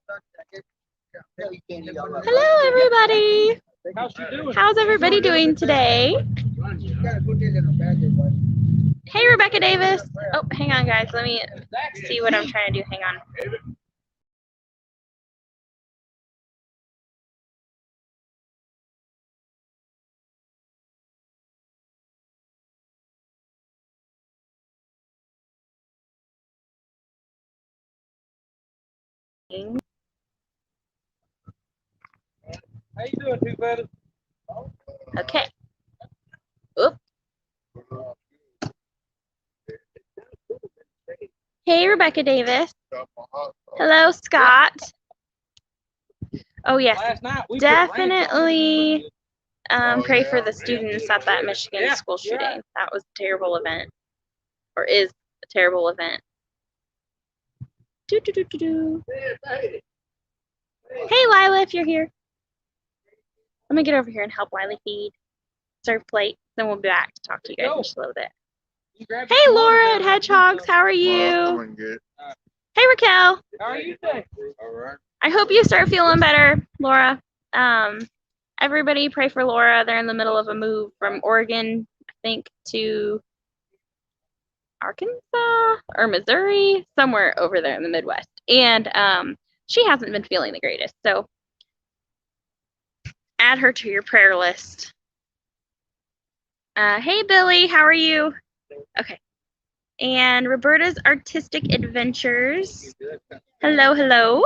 Hello, everybody. How's everybody doing today? Hey, Rebecca Davis. Oh, hang on, guys. Let me see what I'm trying to do. Hang on. How you doing, two buddy? Okay. Oop. Hey, Rebecca Davis. Hello, Scott. Oh, yes. Definitely pray for the students at that Michigan school shooting. That was a terrible event, or is a terrible event. Hey, Lila, if you're here. Let me get over here and help Wiley feed. Serve plate. Then we'll be back to talk to you guys in just a little bit. Hey, Laura at Hedgehogs. How are you? Good. Hey, Raquel. How are you today? All right. I hope you start feeling better, Laura. Everybody pray for Laura. They're in the middle of a move from Oregon, I think, to Arkansas or Missouri, somewhere over there in the Midwest. And she hasn't been feeling the greatest. So add her to your prayer list. Hey, Billy, how are you? Okay. And Roberta's Artistic Adventures. Hello, hello.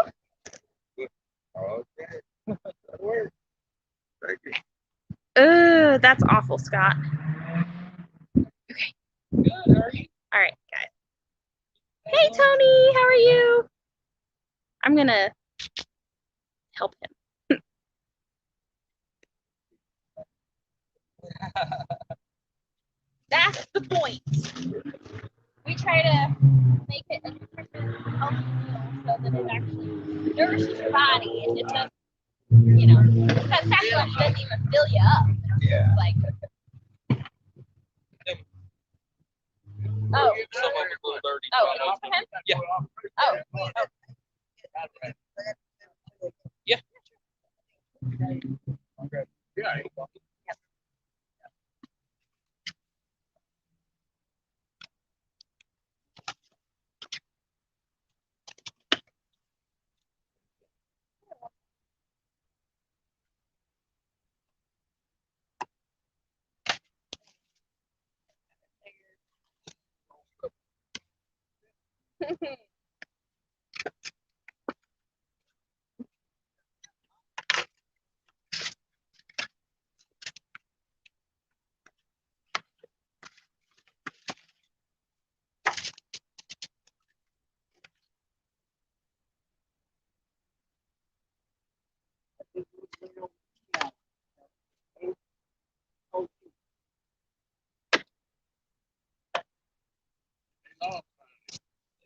Okay. Thank you. Oh, that's awful, Scott. Okay. Good, how are you? All right, guys. Hey, Tony, how are you? I'm going to help him. That's the point. We try to make it a nutritious, healthy meal so that it actually nourishes your body and it doesn't, you know, because that's what doesn't even fill you up. Yeah. Like, oh, Some of them are a little dirty. oh, it is for him? Yeah. Oh, Yeah. Okay. Yeah.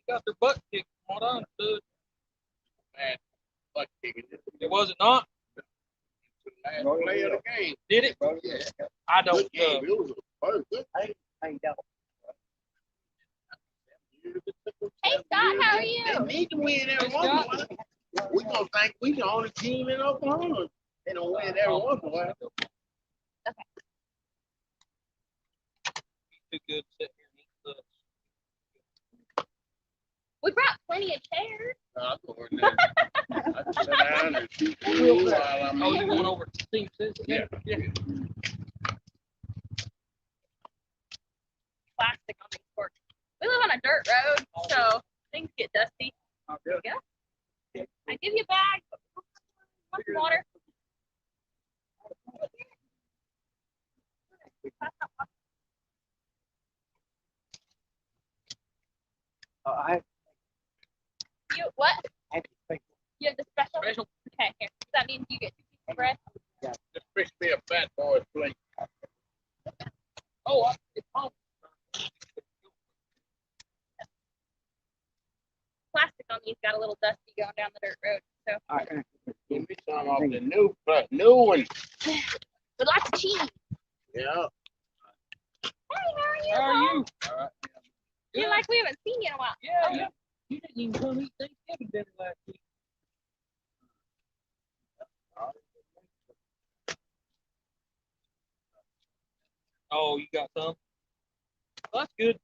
They got their butt kicked from what I understood. Bad butt kicking. It was it not? Last play of the game. Did it? Yeah. I don't Good game. It was a first good game. hey, Scott, how are you? They need to win every one. We gonna think we the only team in Oklahoma. They don't win every one. Okay. Too good to sit here and eat the. We brought plenty of chairs. I'm going there. I can sit down and see cool while I'm Oh, you going over to Team Six? Yeah. Plastic on these forks. We live on a dirt road, so things get dusty. Okay. Yeah. I give you a bag, but want some water? You what? You have the special? Special. Okay, here. Does that mean you get 2 pieces of bread? Just fix me a fat boy's plate. Oh, it's home. Plastic on these got a little dusty going down the dirt road, so. Give me some of the new one. With lots of cheese. Yeah. Hey, how are you? How are you? All right. Feel like we haven't seen you in a while. Yeah, yeah. You didn't even come eat Thanksgiving dinner last week. Oh, you got some? Well, that's good.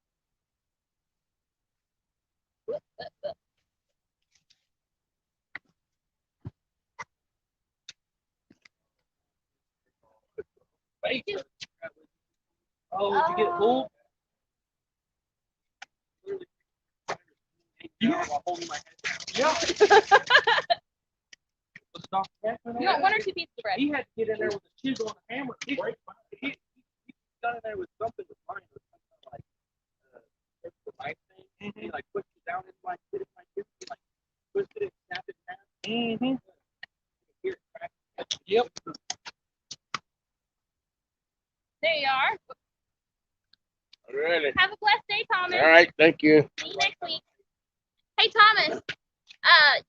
Hey. Oh, did you get pulled? Yeah. While holding my head down. Yeah. You want one or two pieces of bread? He had to get in there with a chisel and a hammer. He got in there with something with mine. Like the knife thing. He like pushed it down and like hit it like this. He like twisted it, snapped it in half. Here, crack. Yep. There you are. Really? Have a blessed day, Thomas. All right, thank you. See you next week. Hey, Thomas.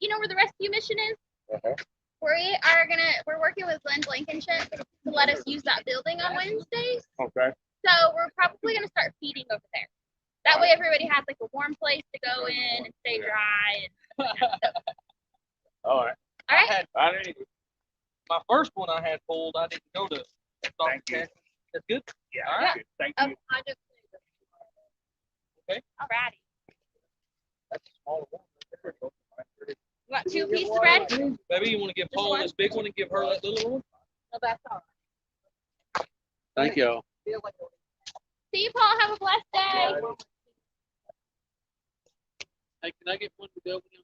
You know where the rescue mission is? Uh-huh. We're working with Glenn Blankenship to let us use that building on Wednesdays. Okay. So we're probably gonna start feeding over there. That way everybody has like a warm place to go in and stay dry. All right. All right. I need it. My first one I had pulled, I didn't go to. Thank you. That's good. Yeah. All right. Thank you. I just Okay. Alrighty. That's a smaller one. You want two pieces of bread? Maybe you want to give Paul this big one and give her that little one? No, that's all right. Thank you. See you, Paul. Have a blessed day. Hey, can I get one to go with you?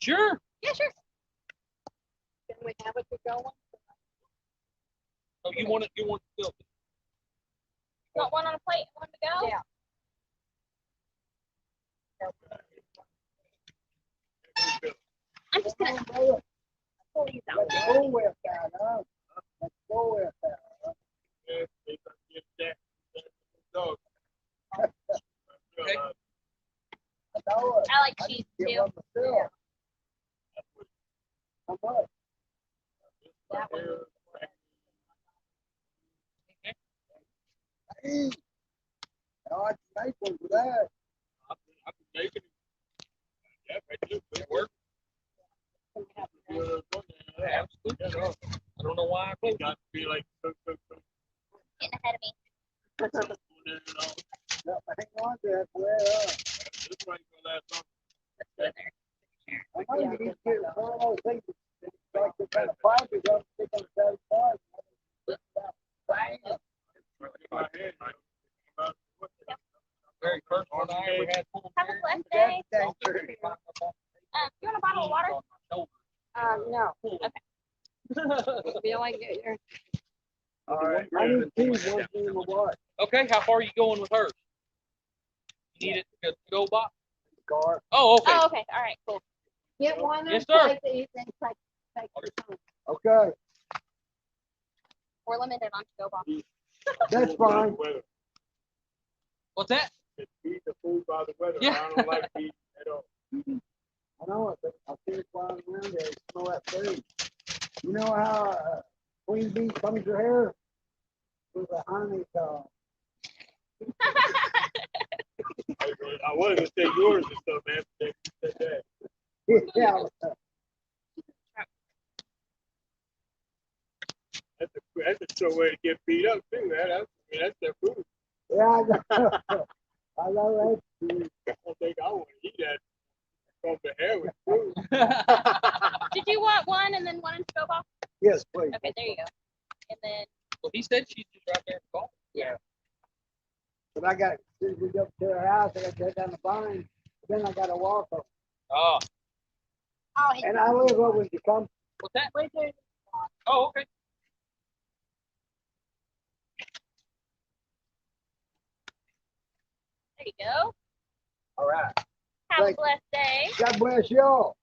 Sure. Yeah, sure. Can we have it to go on? Oh, you want it? You want it? Want one on a plate and one to go? Yeah. I'm just gonna pull these out. Let's go with that, huh? Let's go with that, huh? Okay. I know it. I like I cheese just too. give up myself. How much? That one. Hey, I can make one for that. I can make it. Yeah, I do. It works. Yeah, absolutely. I don't know why I closed. Got to be like Getting ahead of me. Yeah, hang on to that, well, This might go last long. Let's go there. I know you need to get one of those things, it's like the kind of fibers up, stick on the other side. Bang. My head, Very first one I ever had pulled. Have a blessed day. That's true. You want a bottle of water? No. Okay. Feel like it here. All right. I need two, one thing of what? Okay, how far are you going with hers? You need it to go box? Car. Oh, okay. Oh, okay. All right. Cool. Get one Yes, sir. take your time. Okay, We're limited on to-go box. that's fine. What's that? It's feed the food by the weather. Yeah. I don't like feed at all. I know it, but I see it flying around there, smell that food. You know how queen bee combs her hair? With a honeycomb. I wanted to say yours and stuff, man. But you said that. Yeah. That's a show way to get beat up too, man. That's their food. Yeah, I know. I know that. I don't think I want to eat that. Comb the hair with food. Did you want one and then one in to-go box? Yes, please. Okay, there you go. And then Well, he said she's just right there in the car. Yeah. But I got, as soon as we go to her house, I got to go down the barn. Then I got to walk over. Oh, And I live over in Tecumseh. what's that? Oh, okay. there you go. All right. Have a Thank you. blessed day. God bless y'all.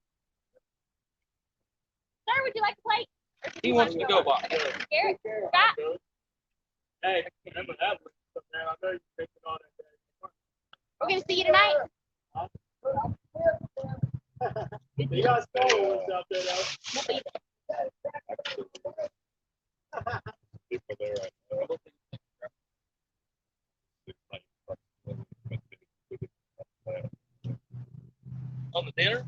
Sir, would you like a plate? Or did He you wants want to go box. Garrett, Scott, Hey, remember that one, man. I know you're taking on that. we're gonna see you tonight. They got smaller ones out there, though. We'll be On the dinner?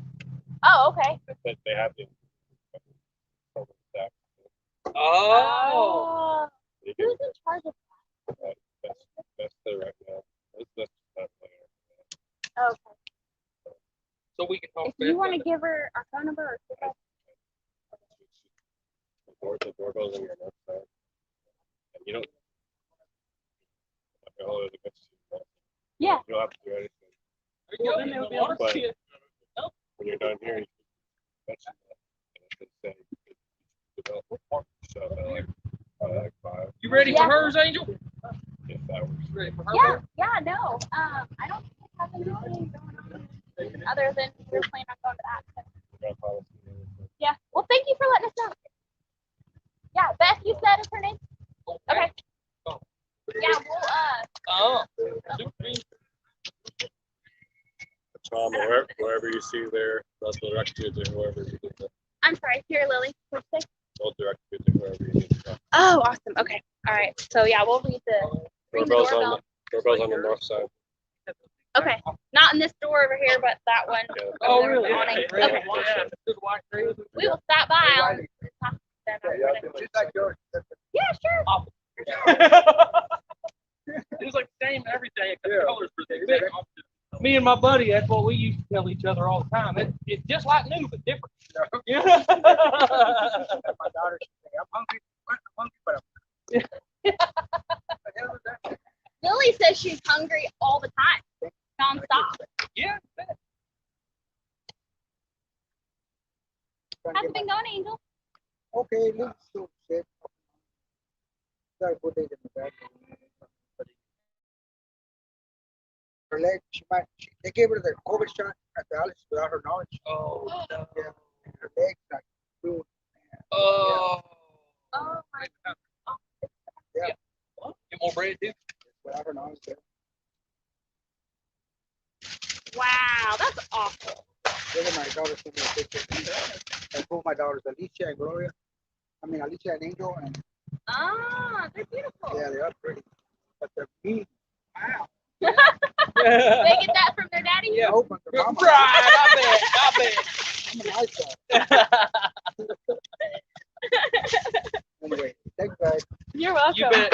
Oh, okay. But they have to. Oh. Who's in charge of That's the right now. That's not there. Okay. So we can talk. If you want to give her our phone number or give us. The doorbell's on your left side. And you don't. Oh, the Yeah. you don't have to do anything. Water. But when you're done here, you mention that. And it can say development partner. So like 5. You ready Yeah. for hers, Angel? If that works. Ready for her? Yeah. Yeah. No. I don't think we have anything going on other than we're planning on going to that. So. Yeah. Well, thank you for letting us know. Yeah, Beth, you said is her name? Okay. Yeah, we'll Tom, wherever you see there, they'll direct you to whoever you need to. I'm sorry, here, Lily. What'd you say? They'll direct you to whoever you need to go. Oh, awesome. Okay. All right. So yeah, we'll ring the Doorbell's doorbell. Doorbell's on the north side. Okay. Not in this door over here, but that one. Yeah. Oh, over there really? with the awning. Okay. We will stop by. I'll talk to them or whatever. She's like yours. Yeah, sure. It's like the same everything, except the colors for the big. Me and my buddy, that's what we used to tell each other all the time. It's just like new, but different. Yeah. My daughter, I'm hungry, but I'm Lily says she's hungry all the time, nonstop. Yeah. How's it been going, Angel? okay, let's do shit. Gotta put it in the bag. Her leg, they gave her the COVID shot at the Alice without her knowledge. Oh, no. Yeah. And her legs like flew. Oh. Oh my. Yeah. Get more bread, too. Without her knowledge. Yeah. Wow, that's awful. Look at my daughter sent me a picture. And both my daughters, Alicia and Gloria. Alicia and Angel. And Ah, they're beautiful. yeah, they are pretty. But they're mean. Wow. They get that from their daddy? Yeah. Nope, but their mama. Right, I bet. I'm a nice guy. Anyway, thanks, guys. You're welcome. You bet.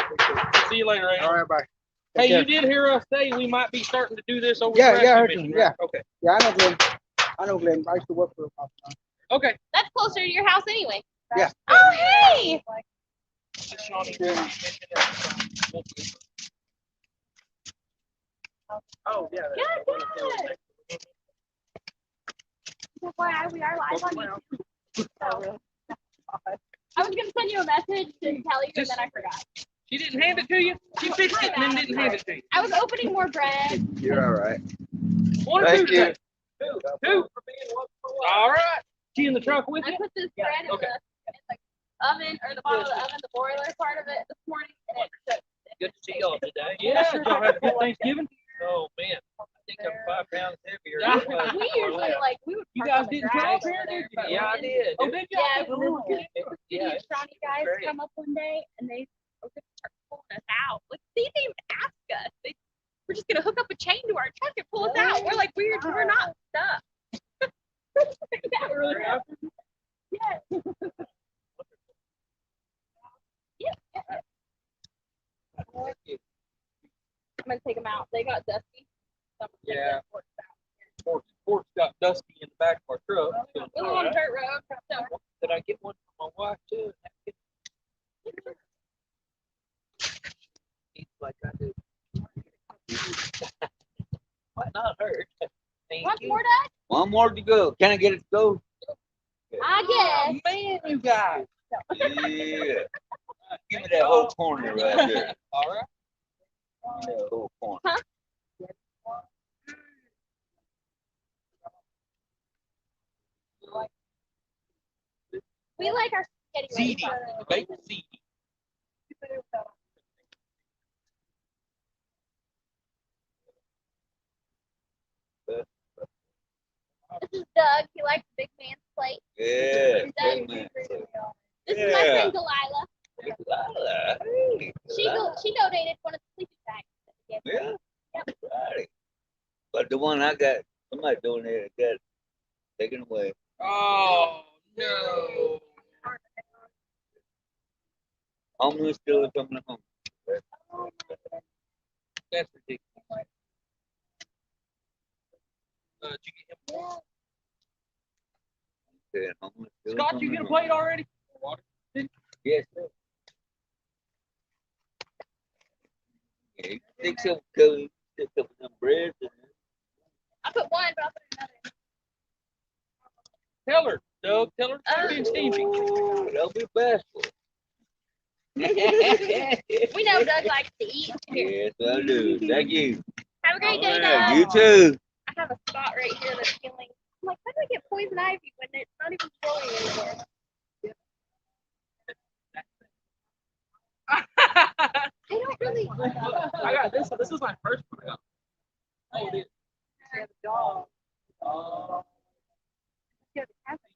See you later, Angel. All right, bye. Hey, Take you did hear us say we might be starting to do this over Yeah, the yeah, I rest heard of you, it, right? Okay. Yeah, I know Glenn. I used to work for him. Okay. That's closer to your house anyway. Yeah. Oh, hey. Oh, yeah. Good, good. FYI, we are live on YouTube. So, I was going to send you a message to tell you, and then I forgot. She didn't hand it to you? She fixed it and then didn't hand it to you. I was opening more bread. You're all right. One or Thank two you. today? Two. All right. She in the truck with I you? put this bread in Okay. the oven, or the bottom of the oven, the broiler part of it this morning, and it shook. Good to see y'all today. Yeah. Did y'all have a good Thanksgiving? Oh man, I think I'm 5 pounds heavier. Yeah. We usually we would You park guys on the did grass 12 over there. Yeah, I did. Oh, did Yeah, y'all? we were Yeah, these Shawnee guys great. come up one day and they were gonna start pulling us out. Like they didn't even ask us. We're just gonna hook up a chain to our truck and pull us out. We're like, we're not stuck. Yeah, we're really yeah. Yeah. I'm gonna take them out. They got dusty. So I'm gonna take Yeah. them for it. Pork's got dusty in the back of our truck. We live on a dirt road, so Did I get one for my wife too? Eats like I do. Why not her? Thank want you. more, Dad? One more to go. Can I get it to go? I Oh, guess. man, you guys. Yeah. Give me that whole corner right there. All right. Give me that whole corner. We like our spaghetti. Ziti. Baked ziti. This is Doug. He likes big man's plate. Yeah. Doug. big man. This is my Yeah. friend Delilah. Hey, She donated one of the sleeping bags. that we gave her. yeah. Right. But the one I got, somebody donated, got taken away. Oh, no. Homeless still coming home. That's ridiculous. Did you get him? Scott, you get a plate already? Yes, sir. Yeah, take some cookies, take some bread. I put one, but I'll put another. Tell her, Doug. Tell her to be Stevie. Oh, that'll be bashful. We know Doug likes to eat. Here. Yes, I do. Thank you. Have a great day, Yeah, Doug. you too. I have a spot right here that's feeling. I'm like, how do I get poison ivy when it's not even growing anymore? I don't really. I got this. This is my first one. I got. Oh, it is. Yeah, the dog.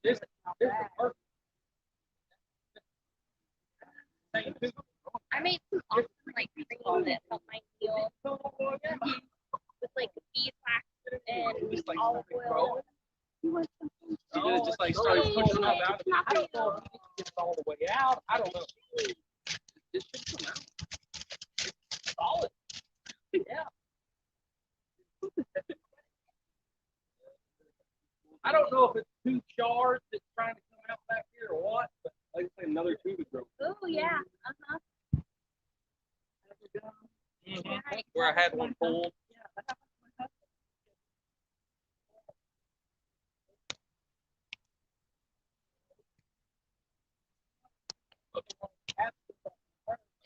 This is the first. I made some awesome like cream that helped my heal with like beeswax and olive oil. You want something? Yeah, just like started pushing them out. It's not I don't know if it gets all the way out. I don't know. It should come out. It's solid. Yeah. I don't know if it's two shards that's trying to come out back here or what, but I just say another tube is broken. Oh yeah. Uh-huh. Where I had one pulled.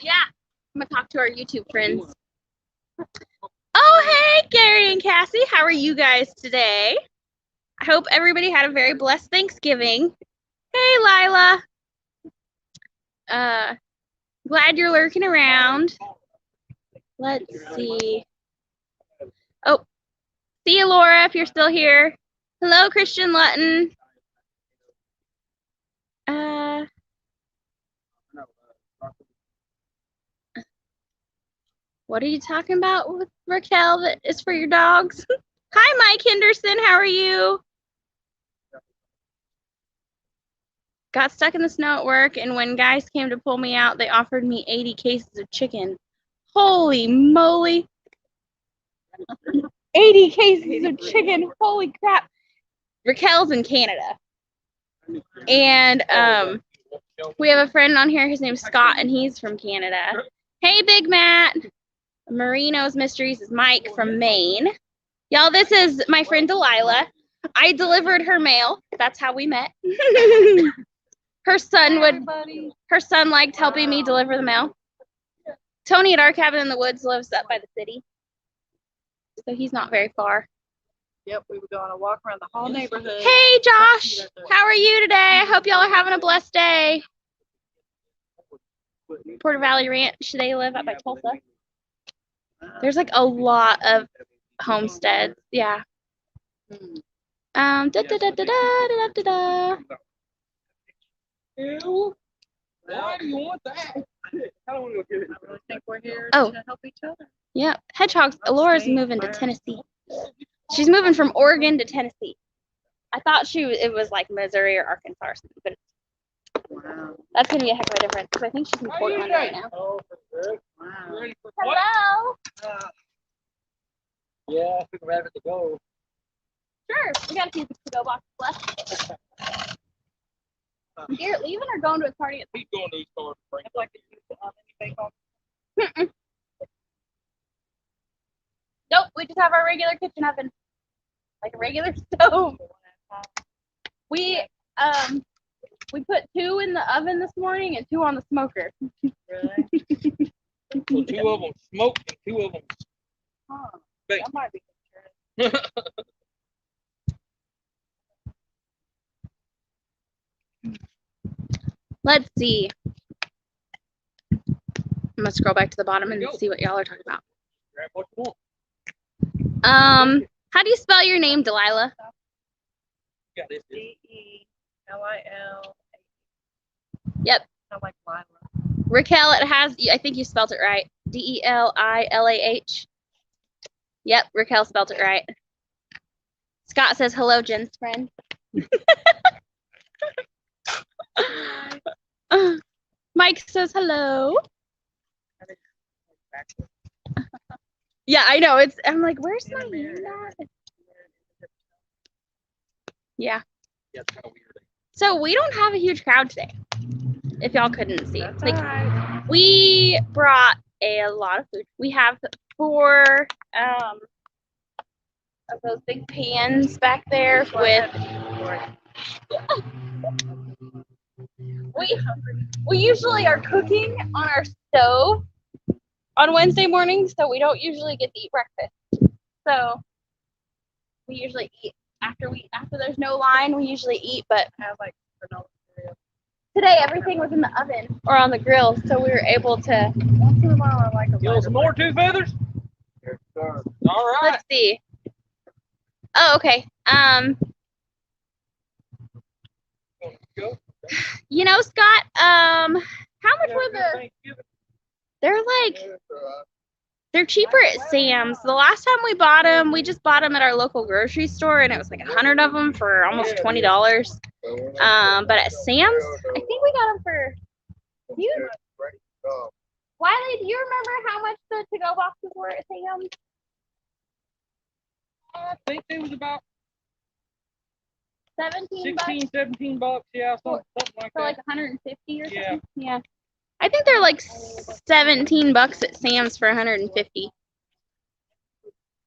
Yeah. I'm gonna talk to our YouTube friends. Oh hey, Gary and Cassie, how are you guys today? I hope everybody had a very blessed Thanksgiving. Hey Lila. Glad you're lurking around. Let's see. Oh, see you, Laura, if you're still here. Hello, Christian Lutton. What are you talking about with Raquel that is for your dogs? Hi, Mike Henderson. How are you? Got stuck in the snow at work, and when guys came to pull me out, they offered me 80 cases of chicken. Holy moly. 80 cases of chicken. Holy crap. Raquel's in Canada. And we have a friend on here. His name's Scott, and he's from Canada. Hey, Big Matt. Marino's Mysteries is Mike from Maine. Y'all, this is my friend Delilah. I delivered her mail. That's how we met. Her son liked helping me deliver the mail. Tony at our cabin in the woods lives up by the city, so he's not very far. Yep, we were going to walk around the whole neighborhood. Hey, Josh, how are you today? I hope y'all are having a blessed day. Porter Valley Ranch, they live up by Tulsa. There's like a lot of homesteads, yeah. Da da da da da da da da. Ew. Why do you want that? I don't want to go get it. I really think we're here Oh. to help each other. Yeah, hedgehogs. Alora's moving to Tennessee. She's moving from Oregon to Tennessee. I thought it was like Missouri or Arkansas or something, but Wow. that's gonna be a heck of a difference because I think she's in Portland right now. Oh, Wow. you ready for what? Hello. Yeah, I think we're ready to go. Sure. We got a few to-go boxes left. Here, leaving or going to a party? He's going to his car. It's like if you anything on Nope. We just have our regular kitchen oven, like a regular stove. We put 2 in the oven this morning and 2 on the smoker. really? So 2 of them smoked and 2 of them. Huh. Baked. That might be interesting. Let's see. I'm gonna scroll back to the bottom and see what y'all are talking about. Grab what you want. How do you spell your name, Delilah? Got this. DELIL. Yep. Sound like Lila. Raquel, I think you spelled it right. DELILAH. Yep, Raquel spelled it right. Scott says hello, Jen's friend. Mike says hello. Yeah, I know. I'm like, where's my hand at? Yeah. Yeah, it's kind of weird. So we don't have a huge crowd today. If y'all couldn't see. That's Like, alright. we brought a lot of food. We have 4 of those big pans back there with we usually are cooking on our stove on Wednesday mornings, so we don't usually get to eat breakfast. So we usually eat after there's no line, we usually eat, but Have like granola cereal. today everything was in the oven or on the grill, so we were able to Once in a while, I like a You want some more two feathers? Yes, sir. All right. let's see. Oh, okay. Go. You know, Scott, how much were they're like Yes, sir. they're cheaper at Sam's. The last time we bought them, we just bought them at our local grocery store, and it was like 100 of them for almost $20. But at Sam's, I think we got them for. Wiley, do you remember how much the to-go boxes were at Sam's? I think it was about 17 bucks. 16, 17 bucks. Yeah, something like For that. like 150 or something. Yeah. Yeah. I think they're like 17 bucks at Sam's for 150.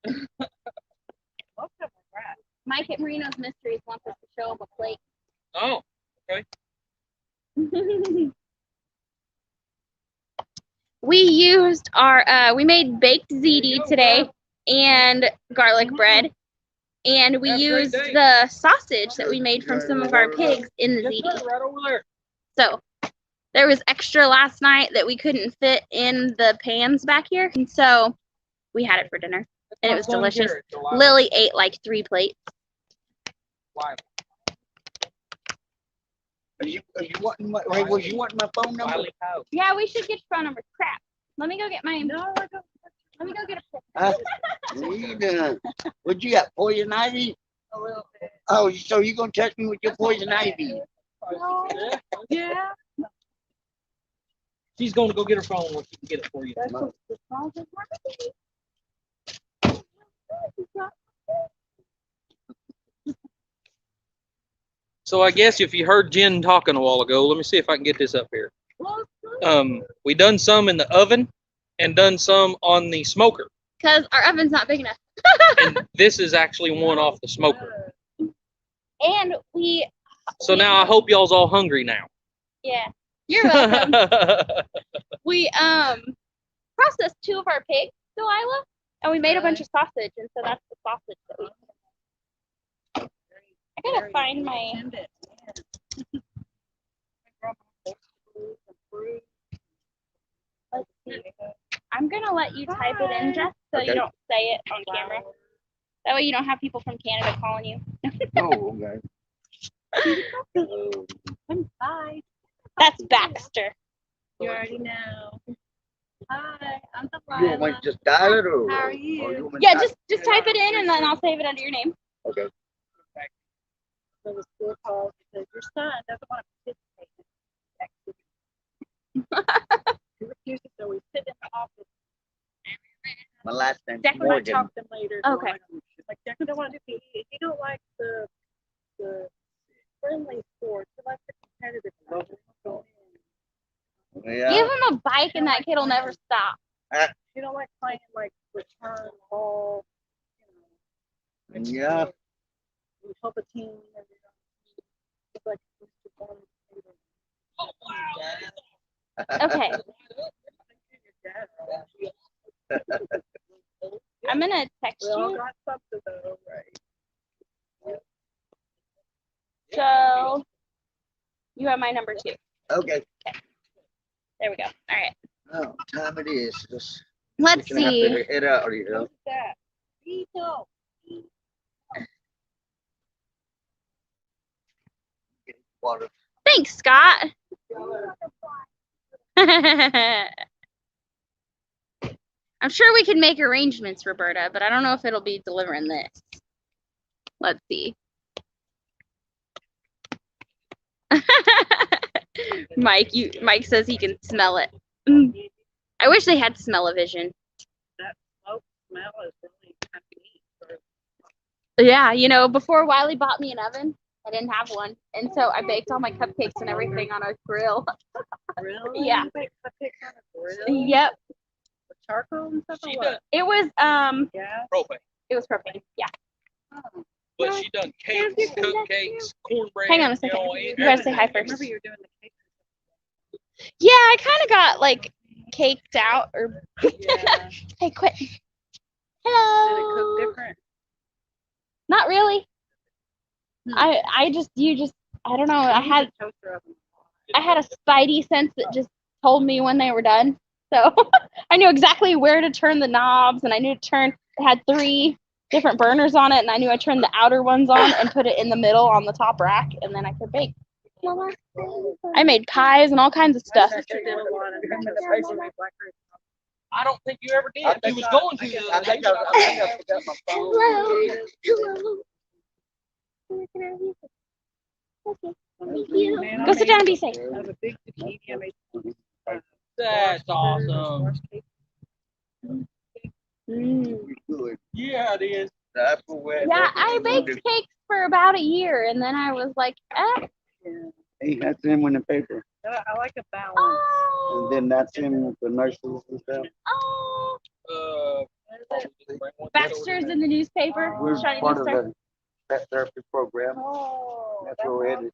Most of them are right. Mike at Marino's Mysteries wants us to show him a plate. Oh, We used we made baked ziti today and garlic bread, and we Have a great used day. the sausage that we made from some of our pigs in the yes, ziti. sir, right over there. So there was extra last night that we couldn't fit in the pans back here, and so we had it for dinner, and it was My son delicious. Garrett, Delilah. Lily ate like 3 plates. Delilah. Are you wanting my, hey, was you wanting my phone number? Wiley Howe. Yeah, we should get your phone number. Crap. Let me go get mine. No, I don't. Let me go get a picture. What you doing? What you got, poison ivy? A little bit. Oh, so you gonna touch me with your poison ivy? Yeah. Yeah. She's going to go get her phone when she can get it for you. That's what the song is. So I guess if you heard Jen talking a while ago, let me see if I can get this up here. We done some in the oven and done some on the smoker. Because our oven's not big enough. And this is actually one off the smoker. And we, So now I hope y'all's all hungry now. yeah, you're welcome. We processed 2 of our pigs, Delilah, and we made a bunch of sausage, and so that's the sausage that we. I gotta find my. Let's see. I'm gonna let you type it in, Jess, so you Okay. don't say it on camera. That way you don't have people from Canada calling you. Oh, okay. Hi. That's Baxter. You already know. Hi, I'm You want me Delilah. to just dial it or? How are or you? want me to Yeah, type just type it in, and then I'll save it under your name. it? Okay. So the school calls because your son doesn't want to participate in activity. He refuses, so we sit in the office. My last name's Declan, When I Morgan. talk to him later, Okay. like Declan don't want to do he don't like the friendly sports. He likes the competitive stuff. Yeah. Give him a bike, and that kid'll never stop. You don't like playing like return ball. You know, Yeah. we help a team. And, it's like Okay, I'm gonna text we all you. got something though, right? So you have my number too. Okay. There we go. All right. Oh, time it is. Let's Let's see. head out of here. What's that? Vito. Get water. Thanks, Scott. I'm sure we can make arrangements, Roberta, but I don't know if it'll be delivering this. Let's see. Mike says he can smell it. I wish they had smell-o-vision. That smoke Yeah, you know, before Wiley bought me an oven, I didn't have one, and so I baked all my cupcakes and everything on a grill. Really? Yeah. You make cupcakes on a grill? Yep. With charcoal and stuff or She what? done It was Gas? propane, it was propane. Yeah. Oh. but she done cakes, cupcakes, cornbread. Hang on a you second. know, You gotta say hi I first. remember you were doing the cakes. Yeah, I kind of got like caked out or. Yeah. Hey, quit. Did it Hello. cook different? Not really. Hmm. I don't know. I had Toaster oven. a spidey sense that just told me when they were done. So I knew exactly where to turn the knobs, and I knew it had 3 different burners on it, and I knew I turned the outer ones on and put it in the middle on the top rack, and then I could bake. I made pies and all kinds of stuff. My sister did a lot of blackberry. I don't think you ever did. I You was going to the I other day. think I forgot my phone. Hello. Okay. Thank you. Man, Go sit down and be safe. I have a big zucchini. I made That's awesome. Good. Yeah, it is. That's where. Yeah, I baked cakes for about a year, and then I was like, Hey, that's him in the paper. I like a balance. oh, And then that's him with the nurses and stuff. oh. Baxter's Baxter's in the newspaper. We're Shiny part of newspaper. the pet therapy program. Oh, That's where we're headed.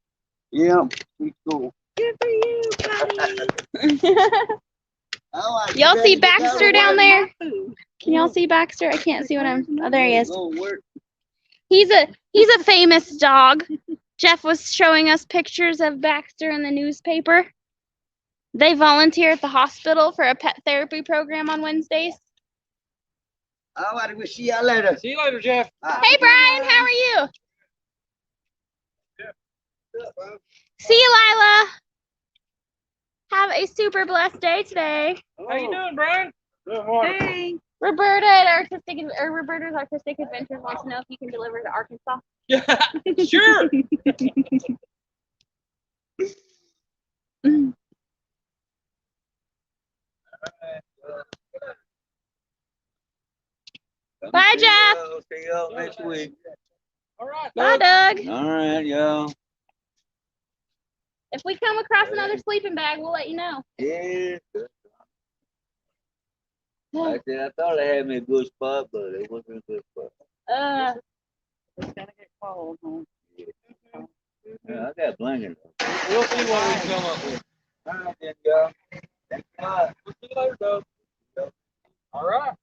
Yeah, he's cool. good for you, buddy. Oh, Y'all see Baxter down there? Food. Can y'all see Baxter? I can't see what I'm. Oh, there he is. Go work. He's a famous dog. Jeff was showing us pictures of Baxter in the newspaper. They volunteer at the hospital for a pet therapy program on Wednesdays. All right, we'll see y'all later. See you later, Jeff. Hey Brian, how are you? See you, Lila. Have a super blessed day today. How you doing, Brian? Hey. Roberta at Roberta's Artistic Adventures wants to know if you can deliver to Arkansas. Yeah, sure. Bye, Jeff. See y'all next week. All right. Bye, Doug. Doug. All right, y'all. If we come across another sleeping bag, we'll let you know. Yeah. I said I thought I had me a good spot, but it wasn't a good spot. It's gonna get cold, huh? Yeah, I got blankets. We'll see what we come up with. All right, then, y'all. Thanks a lot. We'll see you later, Doug. All right.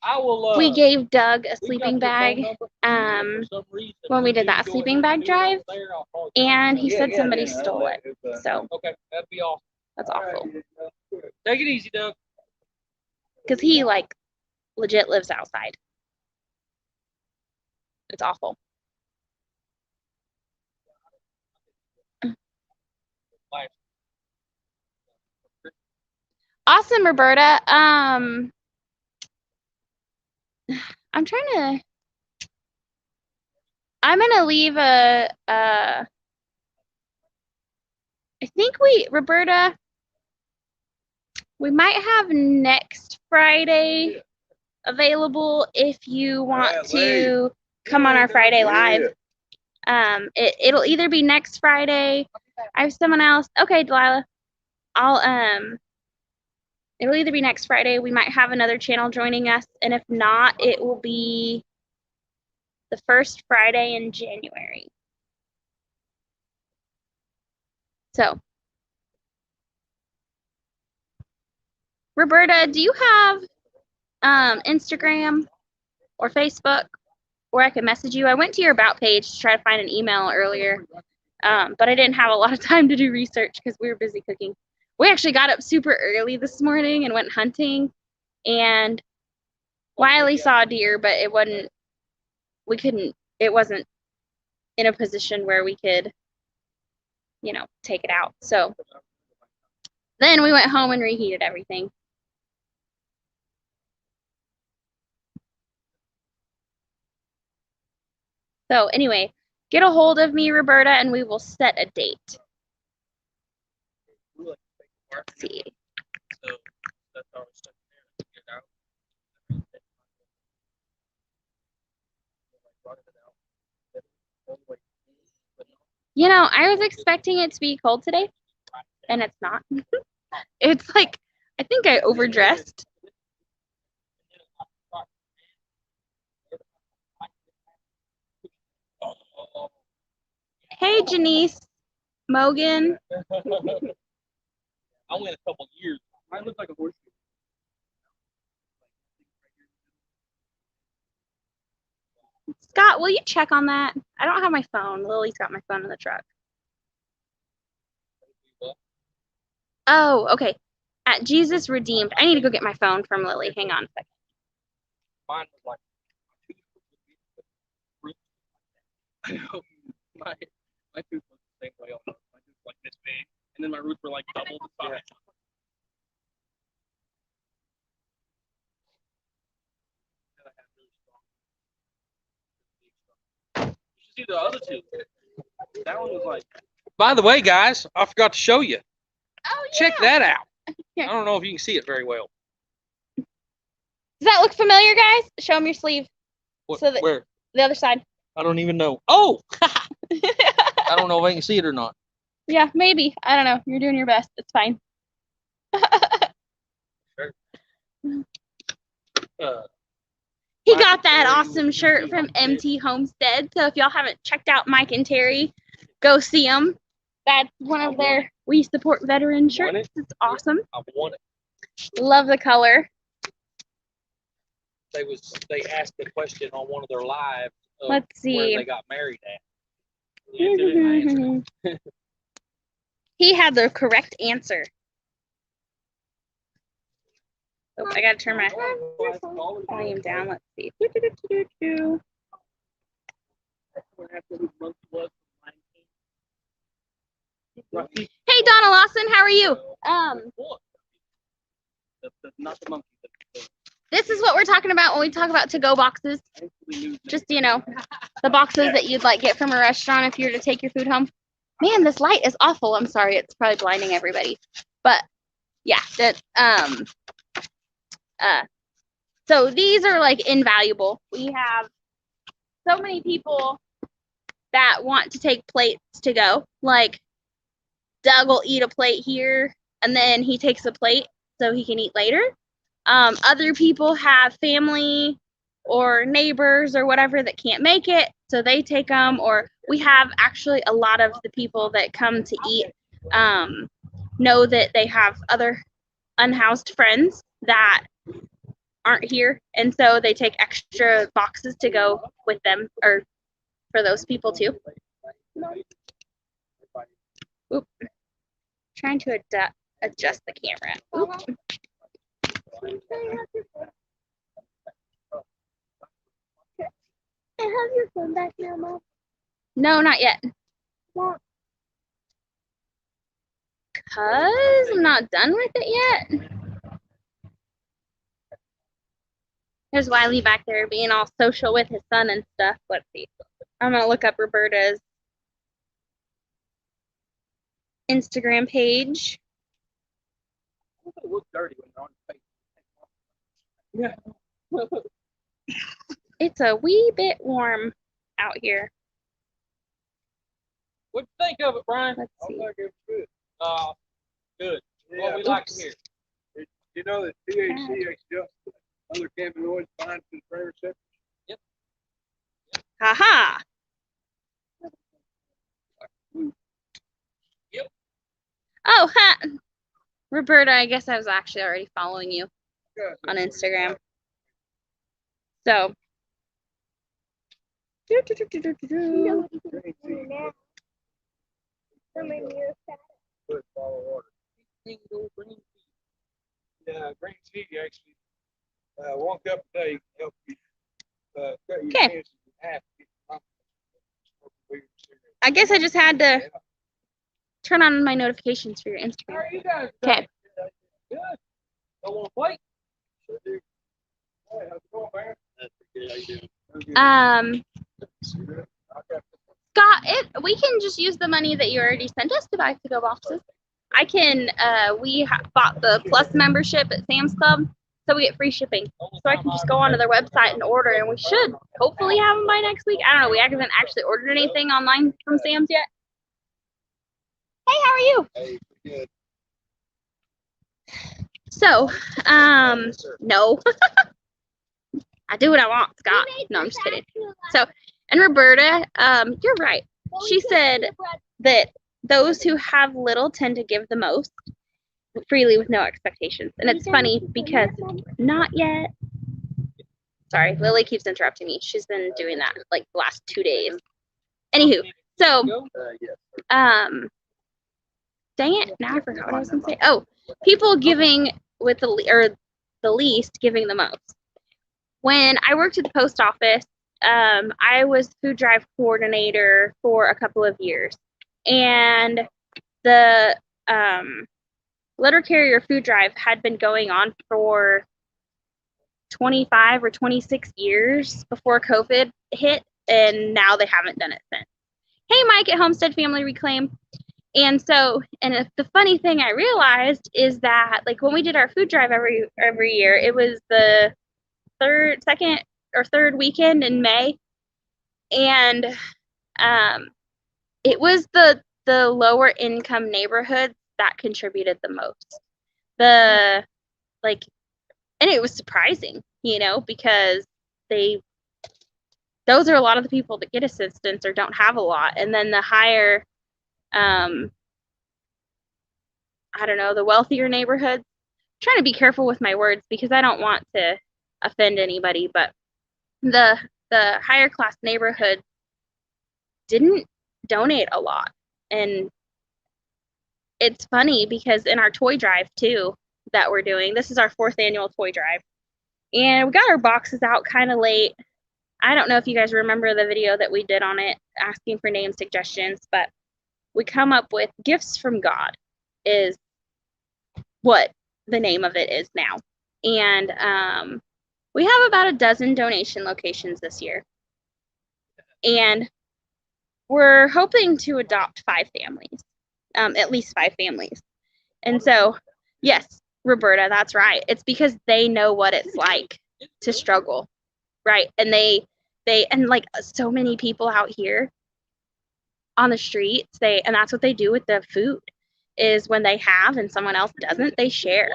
I will. We gave Doug a we got sleeping your phone bag number. um, For some reason, when we did that go sleeping ahead and bag do it drive, over there. I'll call and he Yeah, said yeah, somebody yeah, stole it. So Okay, that'd be awesome. that's awful. Take it easy, Doug. Because he like legit lives outside. It's awful. Awesome, Roberta. I'm gonna leave I think Roberta, we might have next Friday available if you want to come on our Friday live. It'll either be next Friday. I have someone else. Okay, Delilah. It'll either be next Friday. We might have another channel joining us, and if not, it will be the first Friday in January. So, Roberta, do you have Instagram or Facebook where I can message you? I went to your About page to try to find an email earlier, but I didn't have a lot of time to do research because we were busy cooking. We actually got up super early this morning and went hunting, and Wiley saw a deer, but it wasn't in a position where we could, take it out. So then we went home and reheated everything. So anyway, get a hold of me, Roberta, and we will set a date. Let's see. So that's all stuff there. Get out. You know, I was expecting it to be cold today, and it's not. It's like, I think I overdressed. Hey, Janice, Mogan. I went a couple years. Mine looks like a horseshoe. Scott, will you check on that? I don't have my phone. Lily's got my phone in the truck. Oh, okay. At Jesus Redeemed. I need to go get my phone from Lily. Hang on a second. Mine was like I know. My tooth was the same way. My tooth was like this big, and then my roots were like double the size. You should see the other two. That one was like. By the way, guys, I forgot to show you. Oh, yeah. Check that out. Here. I don't know if you can see it very well. Does that look familiar, guys? Show them your sleeve. What, So where? The other side. I don't even know. Oh! I don't know if I can see it or not. Yeah, maybe. I don't know. You're doing your best. It's fine. He got that awesome shirt from MT Homestead. So if y'all haven't checked out Mike and Terry, go see them. That's one of their We Support Veteran shirts. It's awesome. I want it. Love the color. They asked a question on one of their lives of Let's see. where they got married at. I answered it. He had the correct answer. Oh, I gotta turn my volume down. Let's see. Hey, Donna Lawson, how are you? Not the monkey. This is what we're talking about when we talk about to-go boxes. Just, you know, the boxes that you'd like get from a restaurant if you were to take your food home. Man, this light is awful. I'm sorry, it's probably blinding everybody. But yeah, so these are like invaluable. We have so many people that want to take plates to go. Like Doug will eat a plate here and then he takes a plate so he can eat later. Other people have family or neighbors or whatever that can't make it, so they take them. Or we have actually a lot of the people that come to eat know that they have other unhoused friends that aren't here, and so they take extra boxes to go with them, or for those people too. Oop. Trying to adjust the camera. Oop. I have your phone back now, Mom. No, not yet. Why? Because I'm not done with it yet. There's Wiley back there being all social with his son and stuff. Let's see. I'm going to look up Roberta's Instagram page. It looks dirty when you're on your face. Yeah. It's a wee bit warm out here. What'd you think of it, Brian? Let's see. I think it's good. Good. Yeah, What we like to hear. You know that THC adjusts other cannabinoids bind to the brain receptors. Haha. Yep. Oh, ha. Roberta, I guess I was actually already following you on Instagram. So. Put bottle of water. Yeah, green tea actually. 1 cup a day can help you cut your chances in half. I guess I just had to turn on my notifications for your Instagram. How are you guys? Okay. Good. Don't want to play? Sure do. Hey, how's it going, man? That's pretty good. How you doing? Scott, we can just use the money that you already sent us to buy to-go boxes. I can, we bought the Plus membership at Sam's Club, so we get free shipping. So I can just go onto their website and order, and we should hopefully have them by next week. I don't know, we haven't actually ordered anything online from Sam's yet, you? Hey, good. So, no. I do what I want, Scott. No, I'm just kidding. So, and Roberta, you're right. She said that those who have little tend to give the most freely with no expectations. And it's funny because not yet. Sorry, Lily keeps interrupting me. She's been doing that like the last 2 days. Anywho, so Yes. dang it, now I forgot what I was gonna say. Oh, people giving with the least giving the most. When I worked at the post office, I was food drive coordinator for a couple of years, and the letter carrier food drive had been going on for 25 or 26 years before COVID hit, and now they haven't done it since. Hey, Mike at Homestead Family Reclaim. And so, and the funny thing I realized is that, like, when we did our food drive every year, it was the second or third weekend in May, and it was the lower income neighborhoods that contributed the most. And it was surprising, because those are a lot of the people that get assistance or don't have a lot. And then the higher, I don't know, the wealthier neighborhoods. I'm trying to be careful with my words because I don't want to offend anybody, but the higher class neighborhoods didn't donate a lot. And it's funny because in our toy drive too that we're doing, this is our 4th annual toy drive, and we got our boxes out kind of late. I don't know if you guys remember the video that we did on it asking for name suggestions, but we come up with Gifts from God is what the name of it is now. And we have about a dozen donation locations this year. And we're hoping to adopt 5 families, at least 5 families. And so, yes, Roberta, that's right. It's because they know what it's like to struggle, right? And and like so many people out here on the streets, and that's what they do with the food, is when they have and someone else doesn't, they share.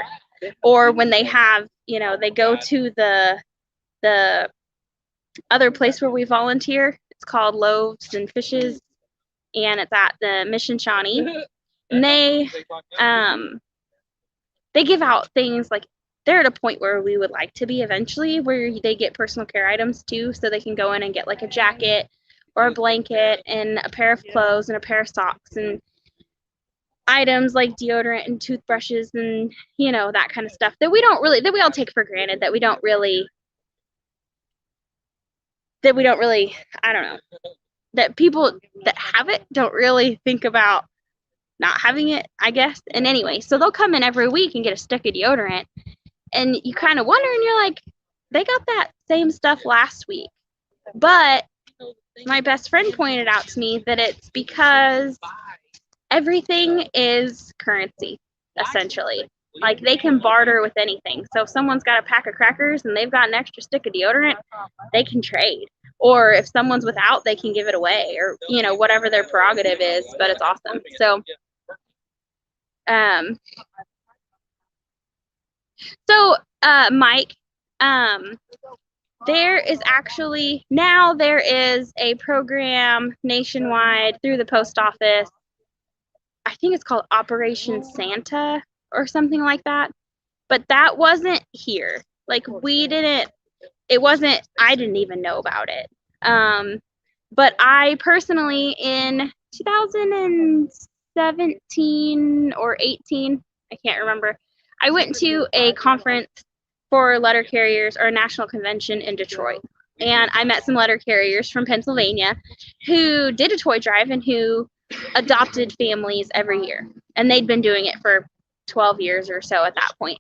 Or when they have, they go to the other place where we volunteer. It's called Loaves and Fishes, and it's at the Mission Shawnee. And they give out things like, they're at a point where we would like to be eventually, where they get personal care items too, so they can go in and get like a jacket or a blanket and a pair of clothes and a pair of socks and items like deodorant and toothbrushes and that kind of stuff that we all take for granted, that we don't really I don't know, that people that have it don't really think about not having it, I guess. And anyway, so they'll come in every week and get a stick of deodorant, and you kind of wonder, and you're like, they got that same stuff last week. But my best friend pointed out to me that it's because everything is currency, essentially. Like, they can barter with anything. So if someone's got a pack of crackers and they've got an extra stick of deodorant, they can trade. Or if someone's without, they can give it away, or whatever their prerogative is. But it's awesome. So Mike, there is a program nationwide through the post office. I think it's called Operation Santa or something like that. But that wasn't here. Like, I didn't even know about it. But I personally, in 2017 or 18, I can't remember, I went to a conference for letter carriers, or a national convention in Detroit. And I met some letter carriers from Pennsylvania who did a toy drive and who adopted families every year. And they'd been doing it for 12 years or so at that point.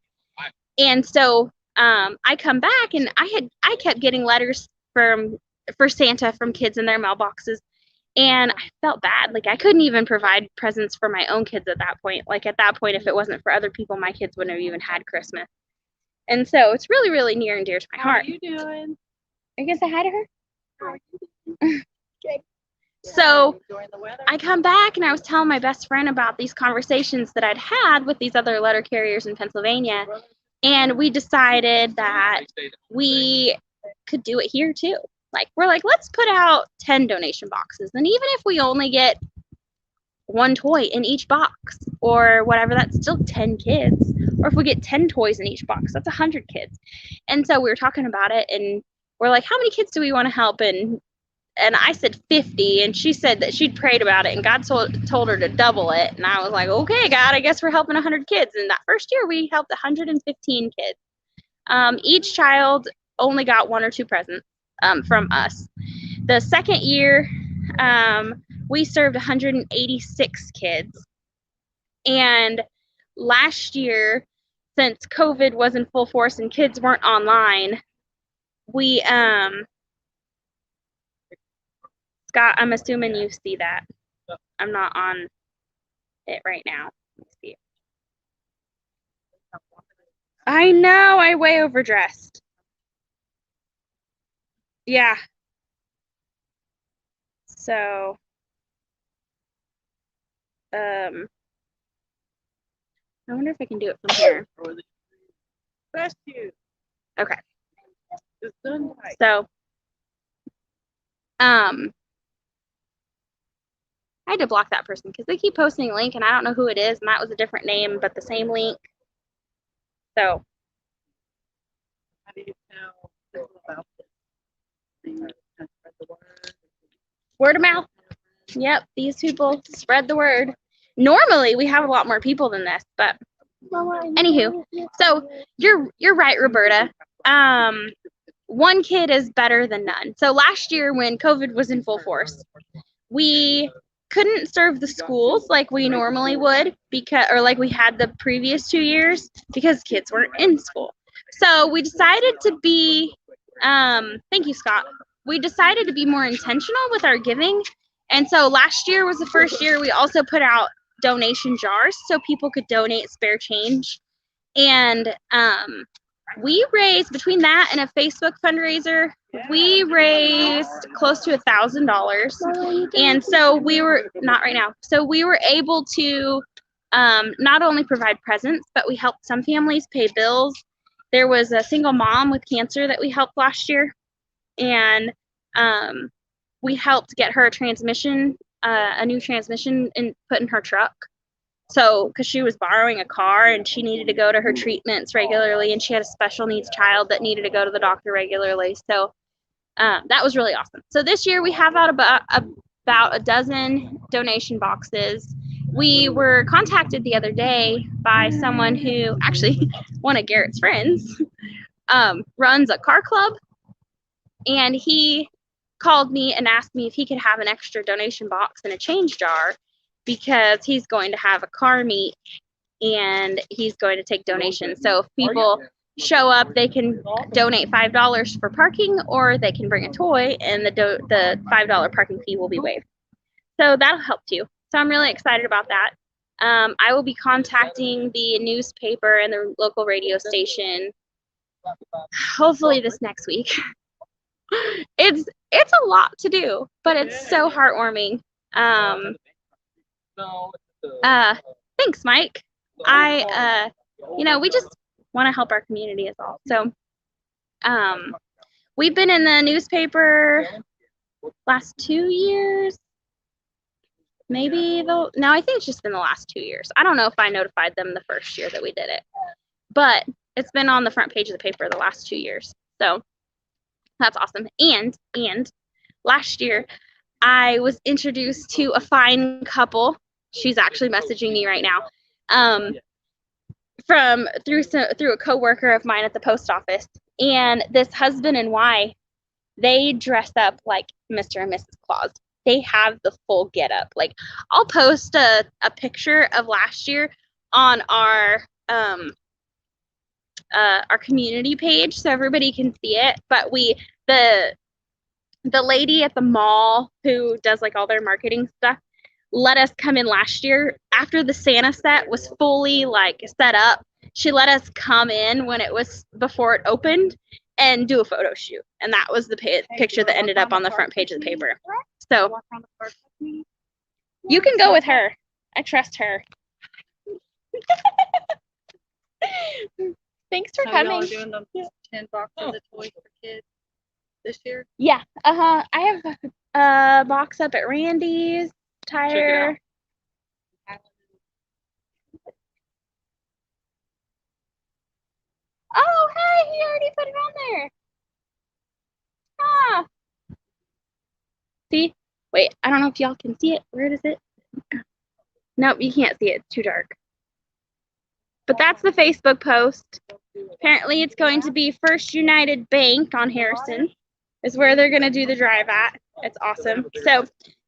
And so I come back, and I kept getting letters for Santa from kids in their mailboxes. And I felt bad. Like, I couldn't even provide presents for my own kids at that point. Like, at that point, if it wasn't for other people, my kids wouldn't have even had Christmas. And so it's really, really near and dear to my heart. How are you doing? Are you going to say hi to her? How are you doing? Good. So Enjoying the weather. I come back and I was telling my best friend about these conversations that I'd had with these other letter carriers in Pennsylvania, and we decided that we could do it here too. Like, we're like, let's put out 10 donation boxes, and even if we only get one toy in each box or whatever, that's still 10 kids. Or if we get 10 toys in each box, that's 100 kids. And so we were talking about it, and we're like, how many kids do we want to help? And I said 50, and she said that she'd prayed about it, and God told her to double it. And I was like, okay, God, I guess we're helping 100 kids. And that first year, we helped 115 kids. Each child only got 1 or 2 presents from us. The second year, we served 186 kids. And last year, since COVID was in full force and kids weren't online, we Scott, I'm assuming you see that. I'm not on it right now. Let me see. I know, I way overdressed. Yeah. So, I wonder if I can do it from here. Bless you. Okay. It's done right. So, I had to block that person because they keep posting a link and I don't know who it is, and that was a different name but the same link. So, How do you tell people about this? Do you spread the word? word of mouth. Yep, these people spread the word. Normally we have a lot more people than this, but anywho, so you're right, Roberta. One kid is better than none. So last year when COVID was in full force, we couldn't serve the schools like we normally would or like we had the previous 2 years because kids weren't in school. So we decided to be, thank you, Scott. We decided to be more intentional with our giving. And so last year was the first year we also put out donation jars so people could donate spare change. And we raised, between that and a Facebook fundraiser, we raised close to $1,000. And so we were, not right now, so we were able to not only provide presents, but we helped some families pay bills. There was a single mom with cancer that we helped last year, and we helped get her a transmission, a new transmission put in her truck. So, because she was borrowing a car and she needed to go to her treatments regularly, and she had a special needs child that needed to go to the doctor regularly. So that was really awesome. So this year we have out about a dozen donation boxes. We were contacted the other day by someone who, actually one of Garrett's friends, runs a car club, and he called me and asked me if he could have an extra donation box and a change jar because he's going to have a car meet and he's going to take donations. So if people show up, they can donate $5 for parking, or they can bring a toy, and the $5 parking fee will be waived. So that'll help too. So I'm really excited about that. I will be contacting the newspaper and the local radio station hopefully this next week. It's a lot to do, but it's so heartwarming. Thanks, Mike. We just want to help our community is all. So, we've been in the newspaper last 2 years. Maybe no, I think it's just been the last 2 years. I don't know if I notified them the first year that we did it, but it's been on the front page of the paper the last 2 years. So that's awesome. And last year I was introduced to a fine couple. She's actually messaging me right now. Through a coworker of mine at the post office, and this husband and wife, they dress up like Mr. and Mrs. Claus. They have the full get up. Like, I'll post a picture of last year on our community page so everybody can see it. But the lady at the mall who does like all their marketing stuff let us come in last year after the Santa set was fully like set up. She let us come in before it opened and do a photo shoot, and that was the picture that ended up on the front page of the paper. So Walk around the park with me. you can go with her. I trust her. Thanks for So y'all coming. are doing the 10 boxes of toys for kids this year. Yeah. I have a box up at Randy's Tire. Oh, hey, he already put it on there. Ah. See? Wait, I don't know if y'all can see it. Where is it? Nope, you can't see it. It's too dark. But that's the Facebook post. Apparently it's going to be First United Bank on Harrison is where they're going to do the drive at. It's awesome. So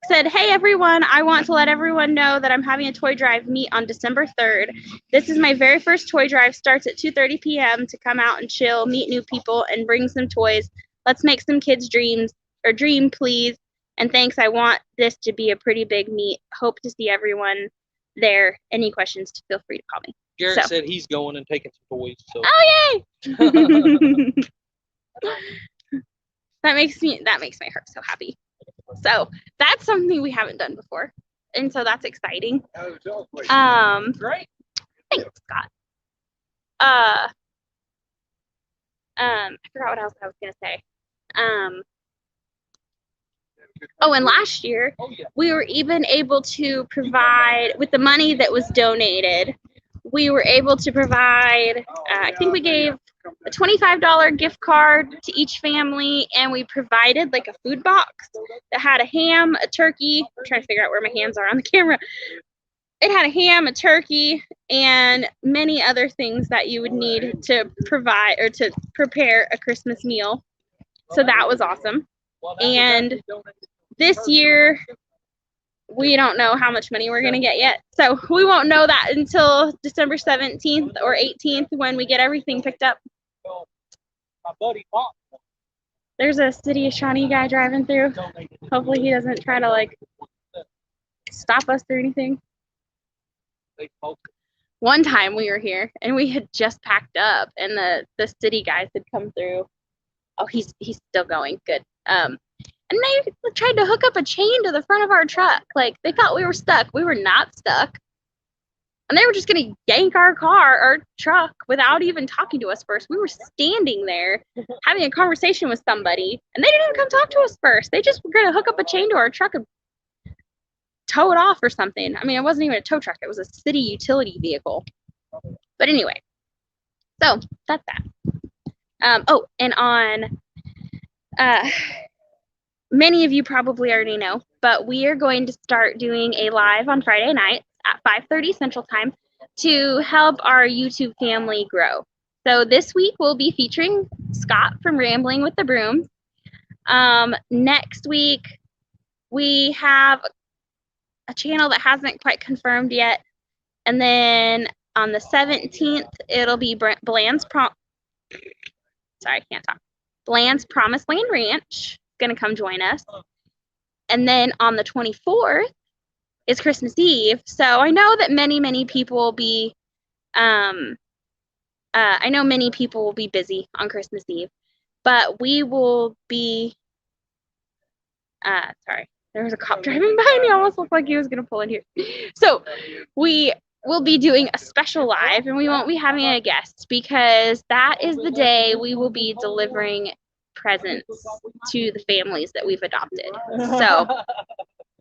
said, hey everyone, I want to let everyone know that I'm having a toy drive meet on December 3rd. This is my very first toy drive. Starts at 2:30 p.m. to come out and chill, meet new people, and bring some toys. Let's make some kids' dreams, or dream, please. And thanks, I want this to be a pretty big meet. Hope to see everyone there. Any questions, feel free to call me. Garrett So. said he's going and taking some toys. So. Oh, yay! That makes my heart so happy. So that's something we haven't done before, and so that's exciting. Great. Thanks, Scott. I forgot what else I was gonna say. Oh, and last year we were even able to provide, with the money that was donated, we were able to provide, I think we gave a $25 gift card to each family, and we provided like a food box that had a ham, a turkey. I'm trying to figure out where my hands are on the camera. It had a ham, a turkey, and many other things that you would need to provide or to prepare a Christmas meal. So that was awesome. And this year, we don't know how much money we're going to get yet. So we won't know that until December 17th or 18th when we get everything picked up. There's a City of Shawnee guy driving through. Hopefully he doesn't try to like stop us or anything. One time we were here and we had just packed up and the city guys had come through. Oh, he's still going. Good. And they tried to hook up a chain to the front of our truck. Like, they thought we were stuck. We were not stuck. And they were just going to yank our truck, without even talking to us first. We were standing there having a conversation with somebody, and they didn't even come talk to us first. They just were going to hook up a chain to our truck and tow it off or something. I mean, it wasn't even a tow truck. It was a city utility vehicle. But anyway, so that's that. Oh, and on... many of you probably already know, but we are going to start doing a live on Friday night at 5:30 Central Time to help our YouTube family grow. So this week we'll be featuring Scott from Rambling with the Brooms. Next week we have a channel that hasn't quite confirmed yet. And then on the 17th, it'll be Bland's Promised Land Ranch. Going to come join us. And then on the 24th is Christmas Eve. So I know that many people will be busy on Christmas Eve, but we will be sorry, there was a cop driving by and he almost looked like he was going to pull in here. So we will be doing a special live, and we won't be having a guest because that is the day we will be delivering presents to the families that we've adopted. So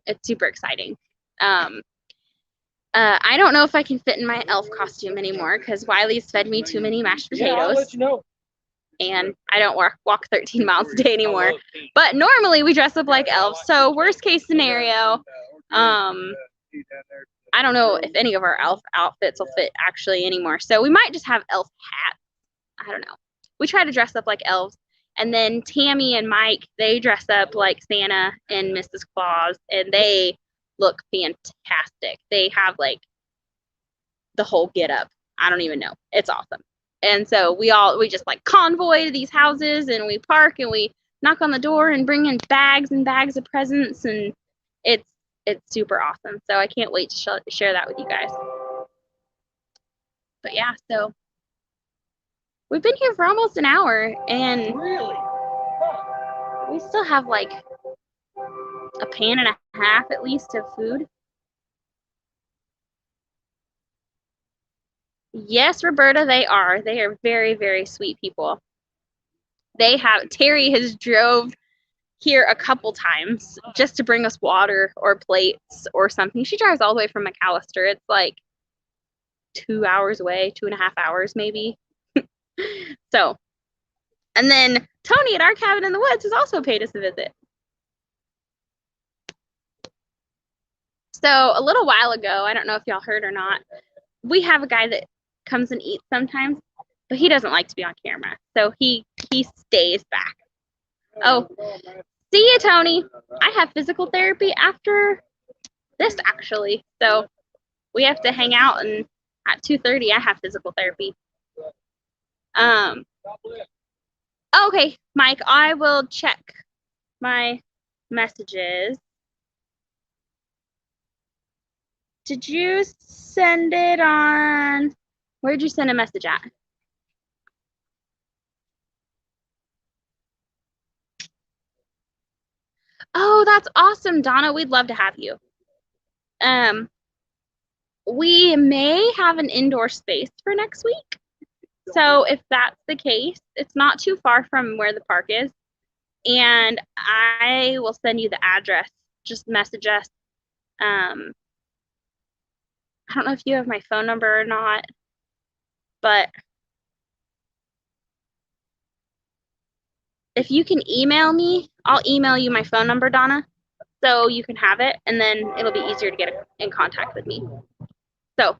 it's super exciting. I don't know if I can fit in my elf costume anymore because Wiley's fed me too many mashed potatoes. And I don't walk 13 miles a day anymore. But normally we dress up like elves. So worst case scenario, I don't know if any of our elf outfits will fit actually anymore. So we might just have elf hats. I don't know. We try to dress up like elves. And then Tammy and Mike, they dress up like Santa and Mrs. Claus, and they look fantastic. They have like the whole get up. I don't even know. It's awesome. And so we just like convoy to these houses, and we park and we knock on the door and bring in bags and bags of presents, and it's super awesome. So I can't wait to share that with you guys. But yeah, so we've been here for almost an hour, and we still have like a pan and a half at least of food. Yes, Roberta, they are. They are very, very sweet people. Terry has drove here a couple times just to bring us water or plates or something. She drives all the way from McAllister. It's like 2 hours away, 2.5 hours maybe. So, and then Tony at our cabin in the woods has also paid us a visit. So a little while ago, I don't know if y'all heard or not, we have a guy that comes and eats sometimes, but he doesn't like to be on camera. So he stays back. Oh, see you, Tony. I have physical therapy after this, actually. So we have to hang out, and at 2:30, I have physical therapy. Okay, Mike, I will check my messages. Did you send it on, where'd you send a message at? Oh, that's awesome, Donna. We'd love to have you. We may have an indoor space for next week. So if that's the case, it's not too far from where the park is. And I will send you the address. Just message us. I don't know if you have my phone number or not, but if you can email me, I'll email you my phone number, Donna, so you can have it, and then it'll be easier to get in contact with me. So,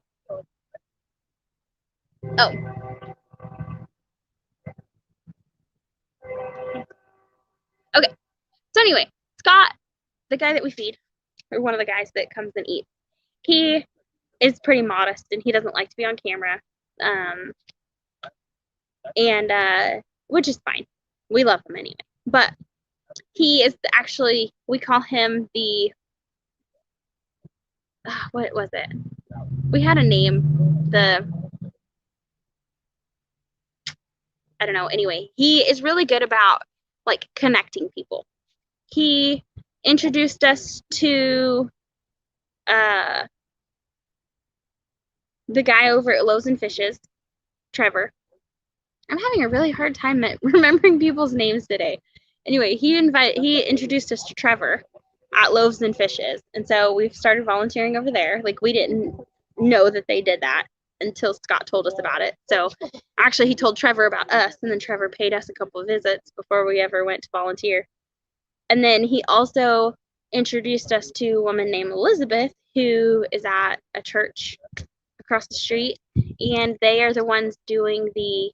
oh. Okay, so anyway, Scott, the guy that we feed, or one of the guys that comes and eats, he is pretty modest, and he doesn't like to be on camera, which is fine. We love him anyway. But he is actually, we call him the, what was it? We had a name, I don't know. Anyway, he is really good about like connecting people. He introduced us to the guy over at Loaves and Fishes, Trevor. I'm having a really hard time remembering people's names today. Anyway, he introduced us to Trevor at Loaves and Fishes, and so we've started volunteering over there. Like, we didn't know that they did that until Scott told us about it. So actually he told Trevor about us, and then Trevor paid us a couple of visits before we ever went to volunteer. And then he also introduced us to a woman named Elizabeth, who is at a church across the street, and they are the ones doing the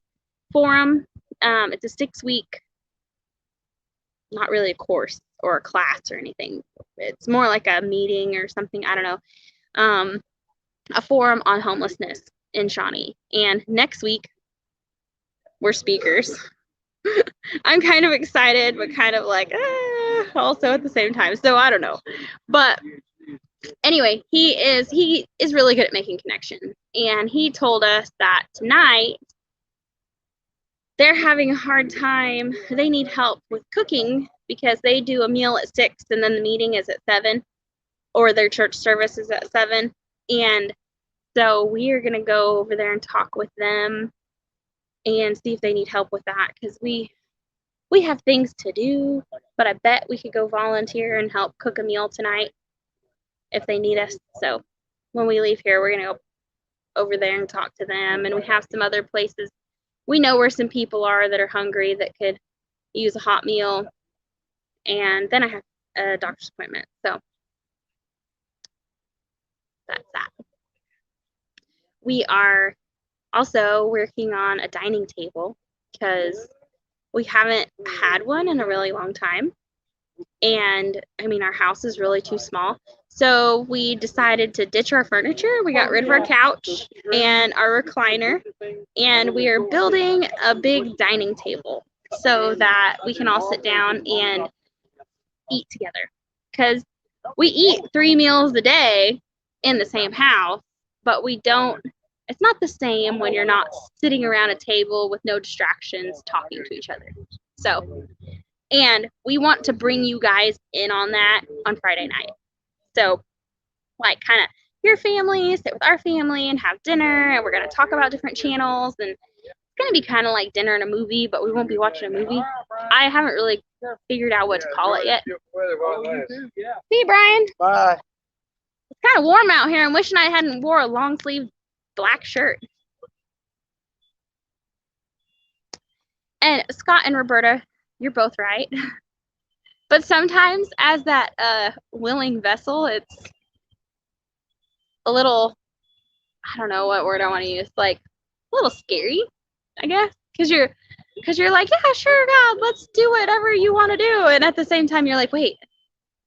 forum. It's a 6-week, not really a course or a class or anything. It's more like a meeting or something, I don't know. A forum on homelessness in Shawnee. And next week, we're speakers. I'm kind of excited, but kind of like, also at the same time. So I don't know. But anyway, he is really good at making connections. And he told us that tonight they're having a hard time. They need help with cooking because they do a meal at 6 and then the meeting is at 7, or their church service is at 7. And so we are going to go over there and talk with them and see if they need help with that, because we have things to do, but I bet we could go volunteer and help cook a meal tonight if they need us. So when we leave here, we're going to go over there and talk to them. And we have some other places. We know where some people are that are hungry that could use a hot meal. And then I have a doctor's appointment. So that's that. We are also working on a dining table because we haven't had one in a really long time. And I mean, our house is really too small. So we decided to ditch our furniture. We got rid of our couch and our recliner, and we are building a big dining table so that we can all sit down and eat together. Because we eat 3 meals a day in the same house, but we don't, it's not the same when you're not sitting around a table with no distractions talking to each other. So And we want to bring you guys in on that on Friday night. So, like, kind of your family, sit with our family and have dinner, and we're going to talk about different channels, and it's going to be kind of like dinner and a movie, but we won't be watching a movie. I haven't really figured out what to call it yet. See you, Brian. Bye. It's kind of warm out here. I'm wishing I hadn't wore a long sleeve black shirt. And Scott and Roberta, you're both right. But sometimes as that willing vessel, it's a little, I don't know what word I want to use, like a little scary, I guess. Because you're like, yeah, sure, God, let's do whatever you want to do. And at the same time, you're like, wait,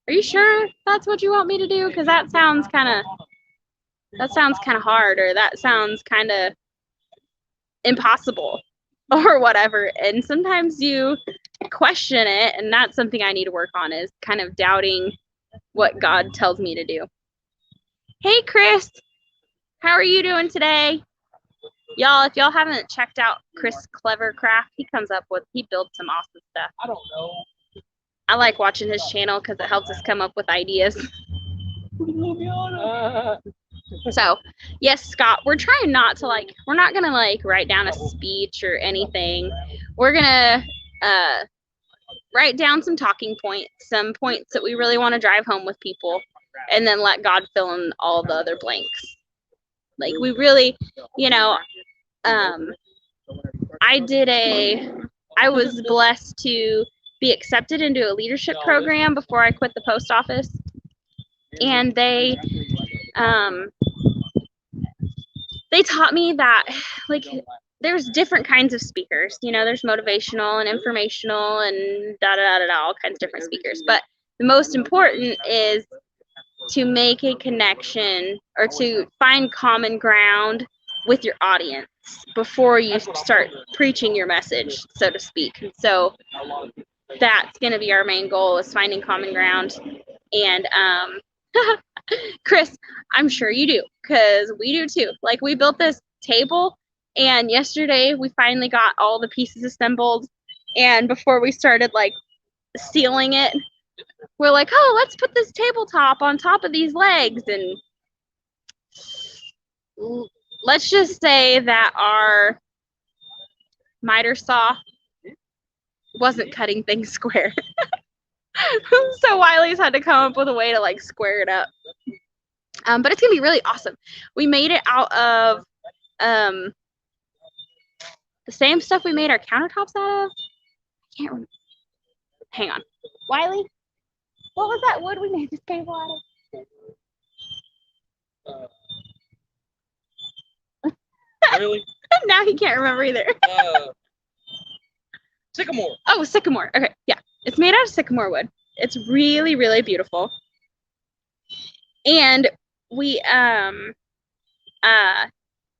are you sure that's what you want me to do? Because that sounds kind of hard, or that sounds kind of impossible or whatever. And sometimes you question it, and that's something I need to work on, is kind of doubting what God tells me to do. Hey, Chris, how are you doing today? Y'all, if y'all haven't checked out Chris Clever Craft, he builds some awesome stuff. I don't know. I like watching his channel because it helps us come up with ideas. So, yes, Scott, we're trying not to we're not going to write down a speech or anything. We're going to write down some talking points, some points that we really want to drive home with people, and then let God fill in all the other blanks. Like, we really, I was blessed to be accepted into a leadership program before I quit the post office. And they taught me that, there's different kinds of speakers. There's motivational and informational and all kinds of different speakers. But the most important is to make a connection, or to find common ground with your audience before you start preaching your message, so to speak. And so that's going to be our main goal, is finding common ground. And Chris, I'm sure you do, because we do too. We built this table, and yesterday we finally got all the pieces assembled, and before we started sealing it, we're like, oh, let's put this tabletop on top of these legs. And let's just say that our miter saw wasn't cutting things square. So Wiley's had to come up with a way to square it up. But it's gonna be really awesome. We made it out of the same stuff we made our countertops out of. I can't remember. Hang on, Wiley, what was that wood we made this table out of? Really? Now he can't remember either. Sycamore. Oh, sycamore. Okay, yeah. It's made out of sycamore wood. It's really, really beautiful. And we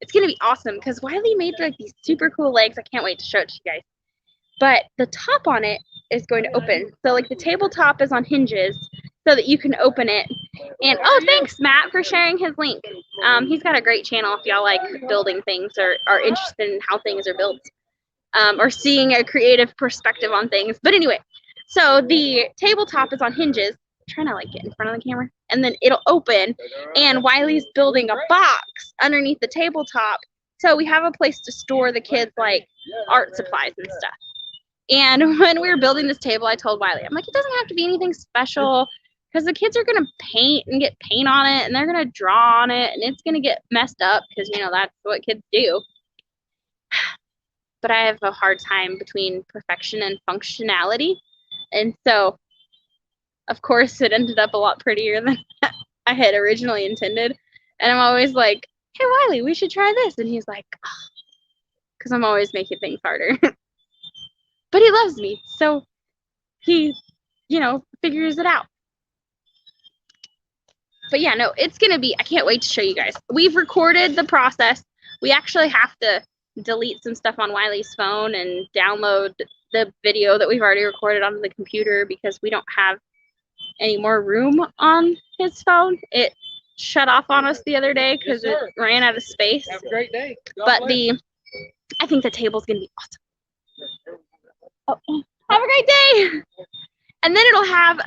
it's gonna be awesome because Wiley made these super cool legs. I can't wait to show it to you guys. But the top on it is going to open. So the tabletop is on hinges so that you can open it. And oh, thanks Matt for sharing his link. He's got a great channel if y'all like building things or are interested in how things are built. Or seeing a creative perspective on things. But anyway, so the tabletop is on hinges. I'm trying to get in front of the camera. And then it'll open. And Wiley's building a box underneath the tabletop. So we have a place to store the kids' art supplies and stuff. And when we were building this table, I told Wiley, I'm like, it doesn't have to be anything special because the kids are going to paint and get paint on it and they're going to draw on it and it's going to get messed up because, that's what kids do. But I have a hard time between perfection and functionality. And so, of course, it ended up a lot prettier than I had originally intended. And I'm always like, hey, Wiley, we should try this. And he's like, oh, because I'm always making things harder. But he loves me. So he, figures it out. But yeah, no, it's going to be, I can't wait to show you guys. We've recorded the process. We actually have to delete some stuff on Wiley's phone and download the video that we've already recorded onto the computer because we don't have any more room on his phone. It shut off on us the other day because it ran out of space. Have a great day. God But bless. I think the table's gonna be awesome. Oh, Have a great day. And then it'll have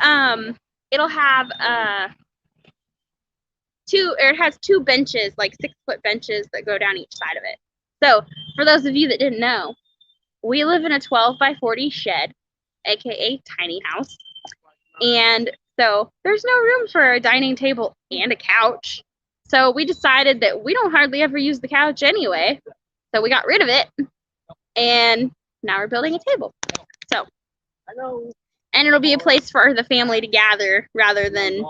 it has two benches, like 6-foot benches that go down each side of it. So for those of you that didn't know, we live in a 12 by 40 shed, aka tiny house. And so there's no room for a dining table and a couch. So we decided that we don't hardly ever use the couch anyway. So we got rid of it. And now we're building a table. So, and it'll be a place for the family to gather rather than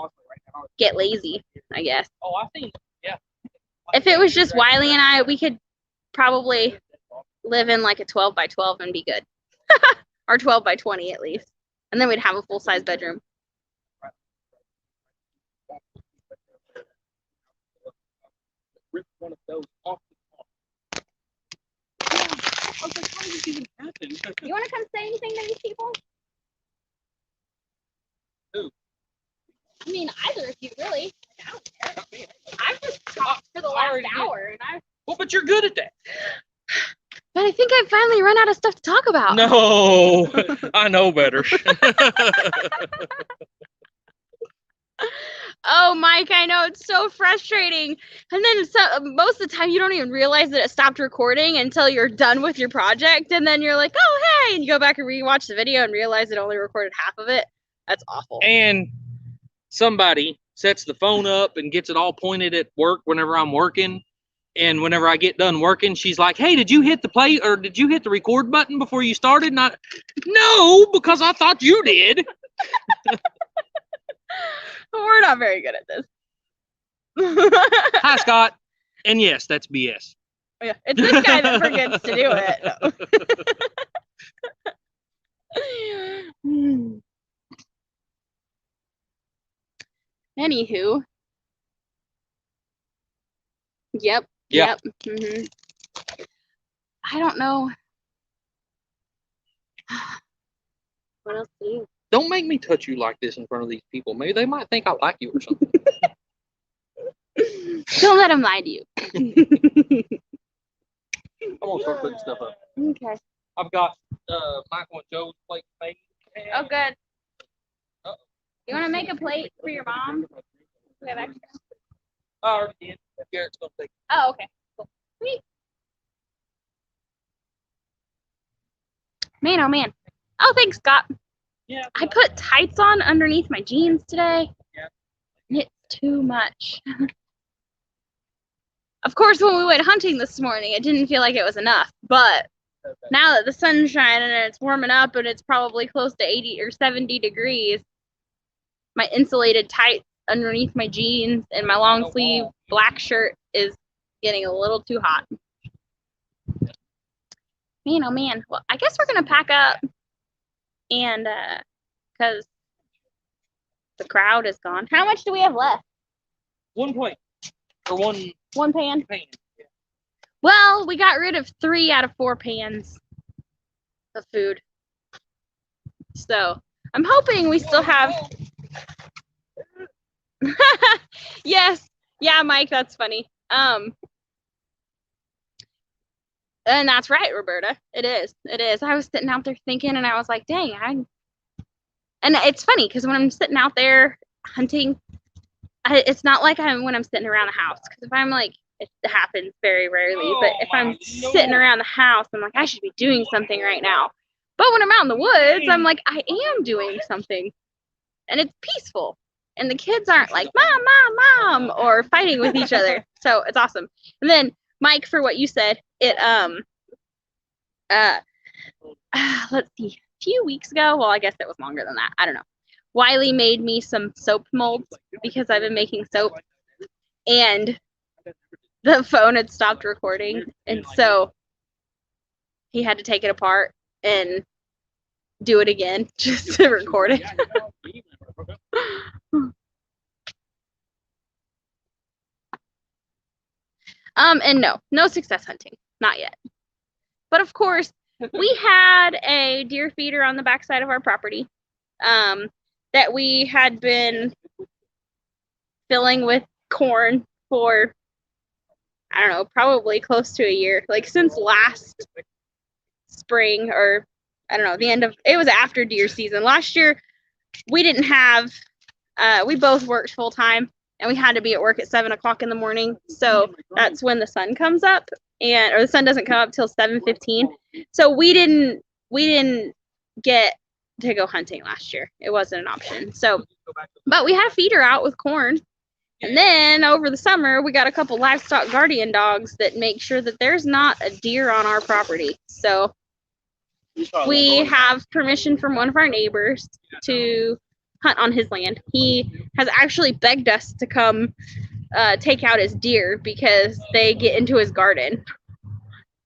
get lazy, I guess. Oh, I think, yeah. If it was just Wiley and I, we could probably live in like a 12 by 12 and be good. Or 12 by 20 at least. And then we'd have a full-size bedroom. Rip one of those off the top. I was like, how did this even happen? You want to come say anything to these people? Who? I mean, either of you, really. I don't care. I've just talked for the last hour. And Well, but you're good at that. But I think I've finally run out of stuff to talk about. No, I know better. Oh, Mike, I know, it's so frustrating. And then most of the time you don't even realize that it stopped recording until you're done with your project. And then you're like, oh, hey, and you go back and rewatch the video and realize it only recorded half of it. That's awful. And somebody sets the phone up and gets it all pointed at work whenever I'm working. And whenever I get done working, she's like, hey, did you hit the play or did you hit the record button before you started? No, because I thought you did. We're not very good at this. Hi, Scott. And yes, that's BS. Yeah, it's this guy that forgets to do it. Anywho. Yep. Yeah. Yep. I don't know. What else to do? Don't make me touch you like this in front of these people. Maybe they might think I like you or something. Don't let them lie to you. I'm gonna start putting stuff up. Okay. I've got Michael and Joe's plate made. Oh, good. Uh-oh. You want to make a plate for your mom? We have extra. I already did. Garrett's gonna take it. Oh, okay. Cool. Sweet. Man, oh man. Oh, thanks, Scott. Yeah. I put tights on underneath my jeans today. Yeah. It's too much. Of course, when we went hunting this morning, it didn't feel like it was enough. But now that the sun's shining and it's warming up and it's probably close to 80 or 70 degrees, my insulated tights underneath my jeans and my long sleeve black shirt is getting a little too hot. Man, oh man. Well, I guess we're going to pack up. And because the crowd is gone. How much do we have left? One plate. Or one pan? pan. Yeah. Well, we got rid of 3 out of 4 pans of food. So I'm hoping we still have. Yes. Yeah, Mike, that's funny. And that's right, Roberta. It is. It is. I was sitting out there thinking, and I was like, dang, and it's funny because when I'm sitting out there hunting, it's not like when I'm sitting around the house. Because if I'm like, it happens very rarely. But if I'm sitting around the house, I'm like, I should be doing something right now. But when I'm out in the woods, I'm like, I am doing something. And it's peaceful. And the kids aren't like, mom, mom, mom, or fighting with each other. So it's awesome. And then, Mike, for what you said, let's see, a few weeks ago, well, I guess it was longer than that, I don't know, Wiley made me some soap molds because I've been making soap, and the phone had stopped recording, and so he had to take it apart and do it again just to record it. And no success hunting, not yet. But of course, we had a deer feeder on the backside of our property that we had been filling with corn for, I don't know, probably close to a year, like since last spring or I don't know, it was after deer season. Last year, we didn't have, we both worked full time and we had to be at work at 7 o'clock in the morning. So that's when the sun comes up or the sun doesn't come up till 7:15. So we didn't get to go hunting last year. It wasn't an option. So, but we had a feeder out with corn. And then over the summer, we got a couple livestock guardian dogs that make sure that there's not a deer on our property. So we have permission from one of our neighbors to hunt on his land. He has actually begged us to come take out his deer because they get into his garden.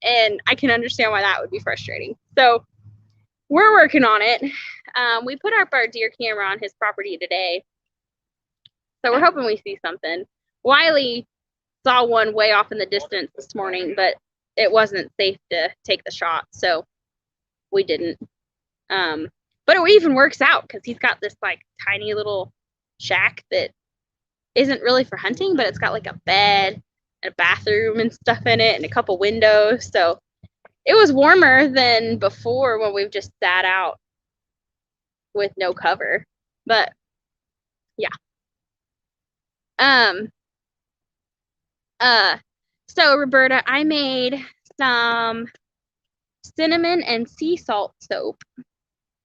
And I can understand why that would be frustrating. So we're working on it. We put up our deer camera on his property today. So we're hoping we see something. Wiley saw one way off in the distance this morning, but it wasn't safe to take the shot, so we didn't. But it even works out because he's got this like tiny little shack that isn't really for hunting, but it's got like a bed and a bathroom and stuff in it and a couple windows. So it was warmer than before when we've just sat out with no cover. But yeah. So Roberta, I made some cinnamon and sea salt soap.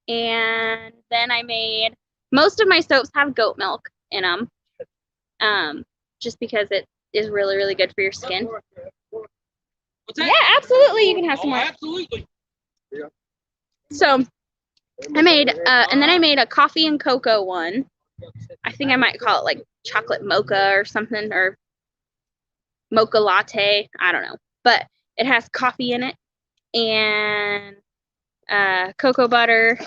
And then I made, most of my soaps have goat milk in them. Just because it is really, really good for your skin. Yeah, absolutely. You can have some more. Absolutely. So I made, and then I made a coffee and cocoa one. I think I might call it like chocolate mocha or something, or mocha latte. I don't know. But it has coffee in it and cocoa butter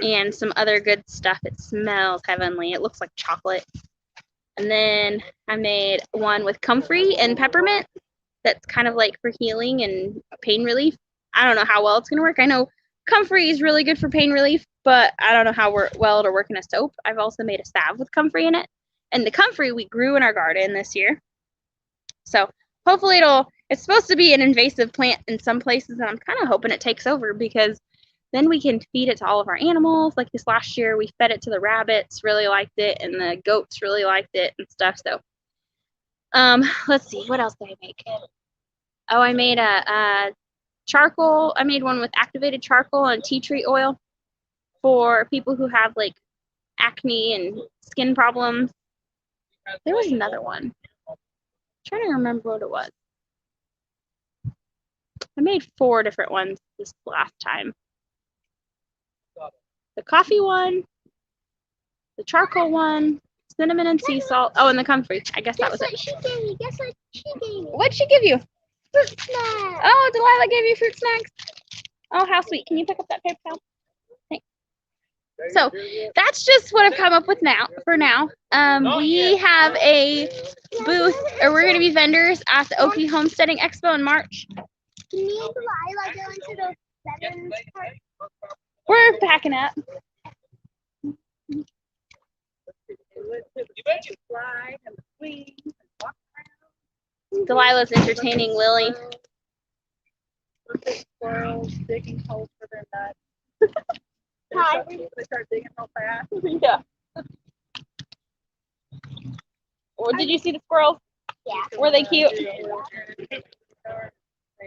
and some other good stuff. It smells heavenly. It looks like chocolate. And then I made one with comfrey and peppermint that's kind of like for healing and pain relief. I don't know how well it's going to work. I know comfrey is really good for pain relief, but I don't know how well it'll work in a soap. I've also made a salve with comfrey in it. And the comfrey we grew in our garden this year. So hopefully it's supposed to be an invasive plant in some places, and I'm kind of hoping it takes over because then we can feed it to all of our animals. Like this last year, we fed it to the rabbits, really liked it, and the goats really liked it and stuff. So, let's see, what else did I make? Oh, I made a charcoal. I made one with activated charcoal and tea tree oil for people who have like acne and skin problems. There was another one. I'm trying to remember what it was. I made 4 different ones this last time. The coffee one, the charcoal one, cinnamon and sea salt. Oh, and the comfrey. I guess that was it. She gave me. Guess what she gave me? What'd she give you? Fruit snack. Oh, Delilah gave you fruit snacks. Oh, how sweet. Can you pick up that paper towel? Thanks. So that's just what I've come up with for now. We have a booth, or we're going to be vendors at the Okie Homesteading Expo in March. Can me and Delilah go into the Sevens part? We're packing up. Delilah's entertaining Lily. Squirrels digging holes for their nuts. Hi. They start digging real fast. Yeah. Or did you see the squirrels? Yeah. Were they cute?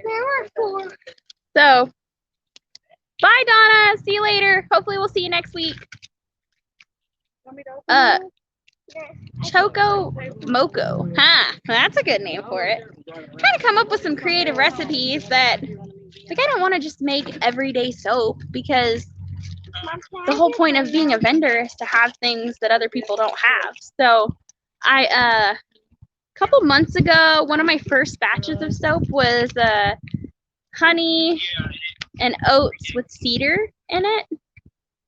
There were 4. So, bye, Donna. See you later. Hopefully, we'll see you next week. Choco Moco. Huh. That's a good name for it. I'm trying to come up with some creative recipes that, like, I don't want to just make everyday soap because the whole point of being a vendor is to have things that other people don't have. So, a couple months ago, one of my first batches of soap was honey and oats with cedar in it.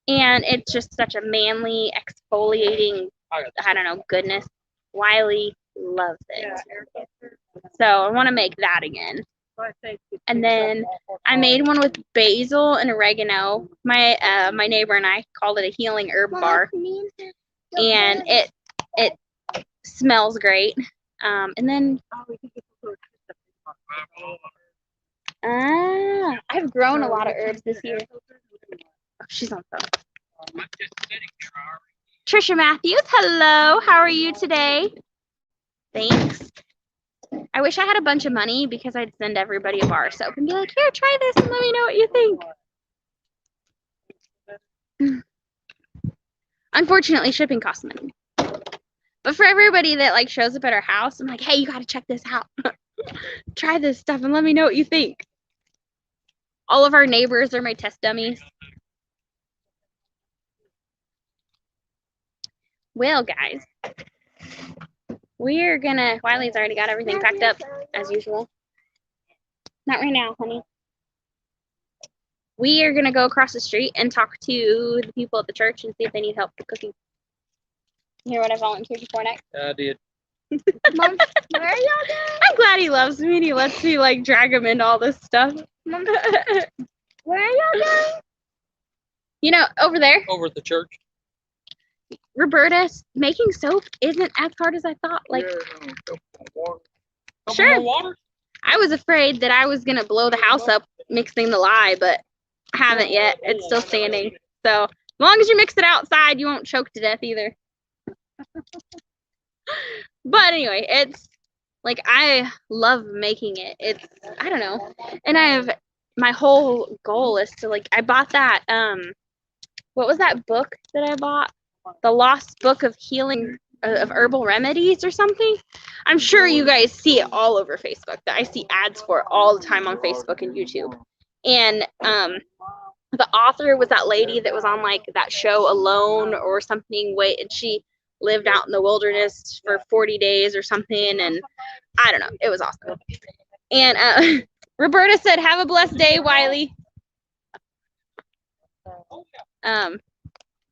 And it's just such a manly, exfoliating, I don't know, goodness. Wiley loves it. So I want to make that again. And then I made one with basil and oregano. My neighbor and I called it a healing herb bar. And it smells great. And then I've grown a lot of herbs this year. Oh, she's on the phone. Trisha Matthews, hello. How are you today? Thanks. I wish I had a bunch of money because I'd send everybody a bar of soap and be like, here, try this and let me know what you think. Unfortunately, shipping costs money. But for everybody that like shows up at our house, I'm like, hey, you gotta check this out. Try this stuff and let me know what you think. All of our neighbors are my test dummies. Well, guys, we're gonna, Wiley's already got everything packed up as usual. Not right now, honey. We are gonna go across the street and talk to the people at the church and see if they need help cooking. You hear what I volunteered you for next? I did. Mom, where are y'all going? I'm glad he loves me and he lets me like drag him into all this stuff. Mom, where are y'all going? You know, over there. Over at the church. Roberta, making soap isn't as hard as I thought. Like, sure. Water? I was afraid that I was gonna blow the house up mixing the lye, but I haven't yet. It's still standing. So as long as you mix it outside, you won't choke to death either. But anyway, it's like I love making it. It's I don't know. And my whole goal is to like I bought that what was that book that I bought? The Lost Book of Healing of Herbal Remedies or something. I'm sure you guys see it all over Facebook. I see ads for it all the time on Facebook and YouTube. And the author was that lady that was on like that show Alone or something. And she lived out in the wilderness for 40 days or something. And I don't know. It was awesome. And Roberta said, have a blessed day, Wiley. I'll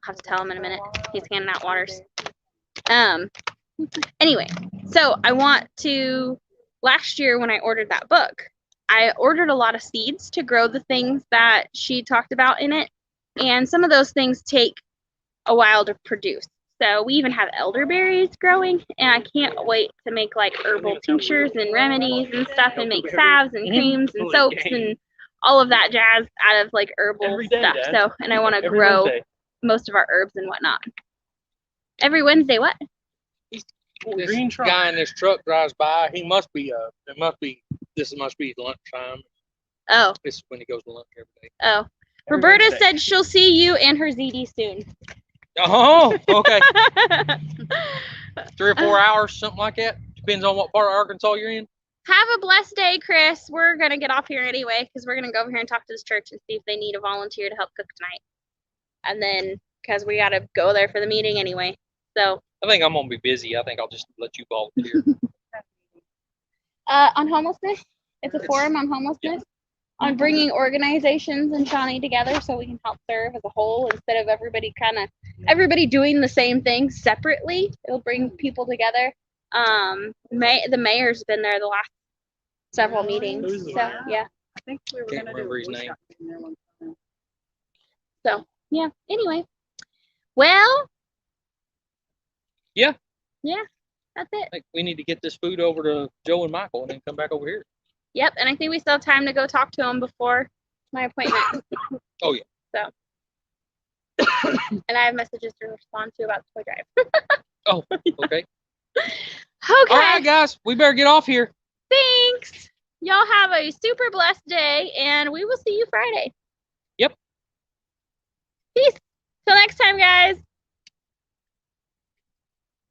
have to tell him in a minute. He's handing out waters. Anyway, so I want to, last year when I ordered that book, I ordered a lot of seeds to grow the things that she talked about in it. And some of those things take a while to produce. So we even have elderberries growing, and I can't wait to make like herbal tinctures and remedies and stuff and make salves and creams and soaps and all of that jazz out of like herbal stuff. So, and I want to grow most of our herbs and whatnot. Every Wednesday, what? This guy in this truck drives by. He must be this must be lunchtime. Oh. This is when he goes to lunch every day. Oh. Roberta said she'll see you and her Ziti soon. Oh, okay. 3 or 4 hours, something like that. Depends on what part of Arkansas you're in. Have a blessed day, Chris. We're going to get off here anyway because we're going to go over here and talk to this church and see if they need a volunteer to help cook tonight. And then, because we got to go there for the meeting anyway. So I think I'm going to be busy. I think I'll just let you volunteer. On homelessness. It's a forum on homelessness. On bringing organizations and Shawnee together so we can help serve as a whole instead of everybody doing the same thing separately. It'll bring people together. The mayor's been there the last several meetings. So yeah. I think we were Can't gonna remember do his name. So yeah. Anyway. Well. Yeah. Yeah. That's it. I think we need to get this food over to Joe and Michael and then come back over here. Yep, and I think we still have time to go talk to him before my appointment. Oh, yeah. So. And I have messages to respond to about the toy drive. Oh, okay. Okay. All right, guys. We better get off here. Thanks. Y'all have a super blessed day, and we will see you Friday. Yep. Peace. Till next time, guys.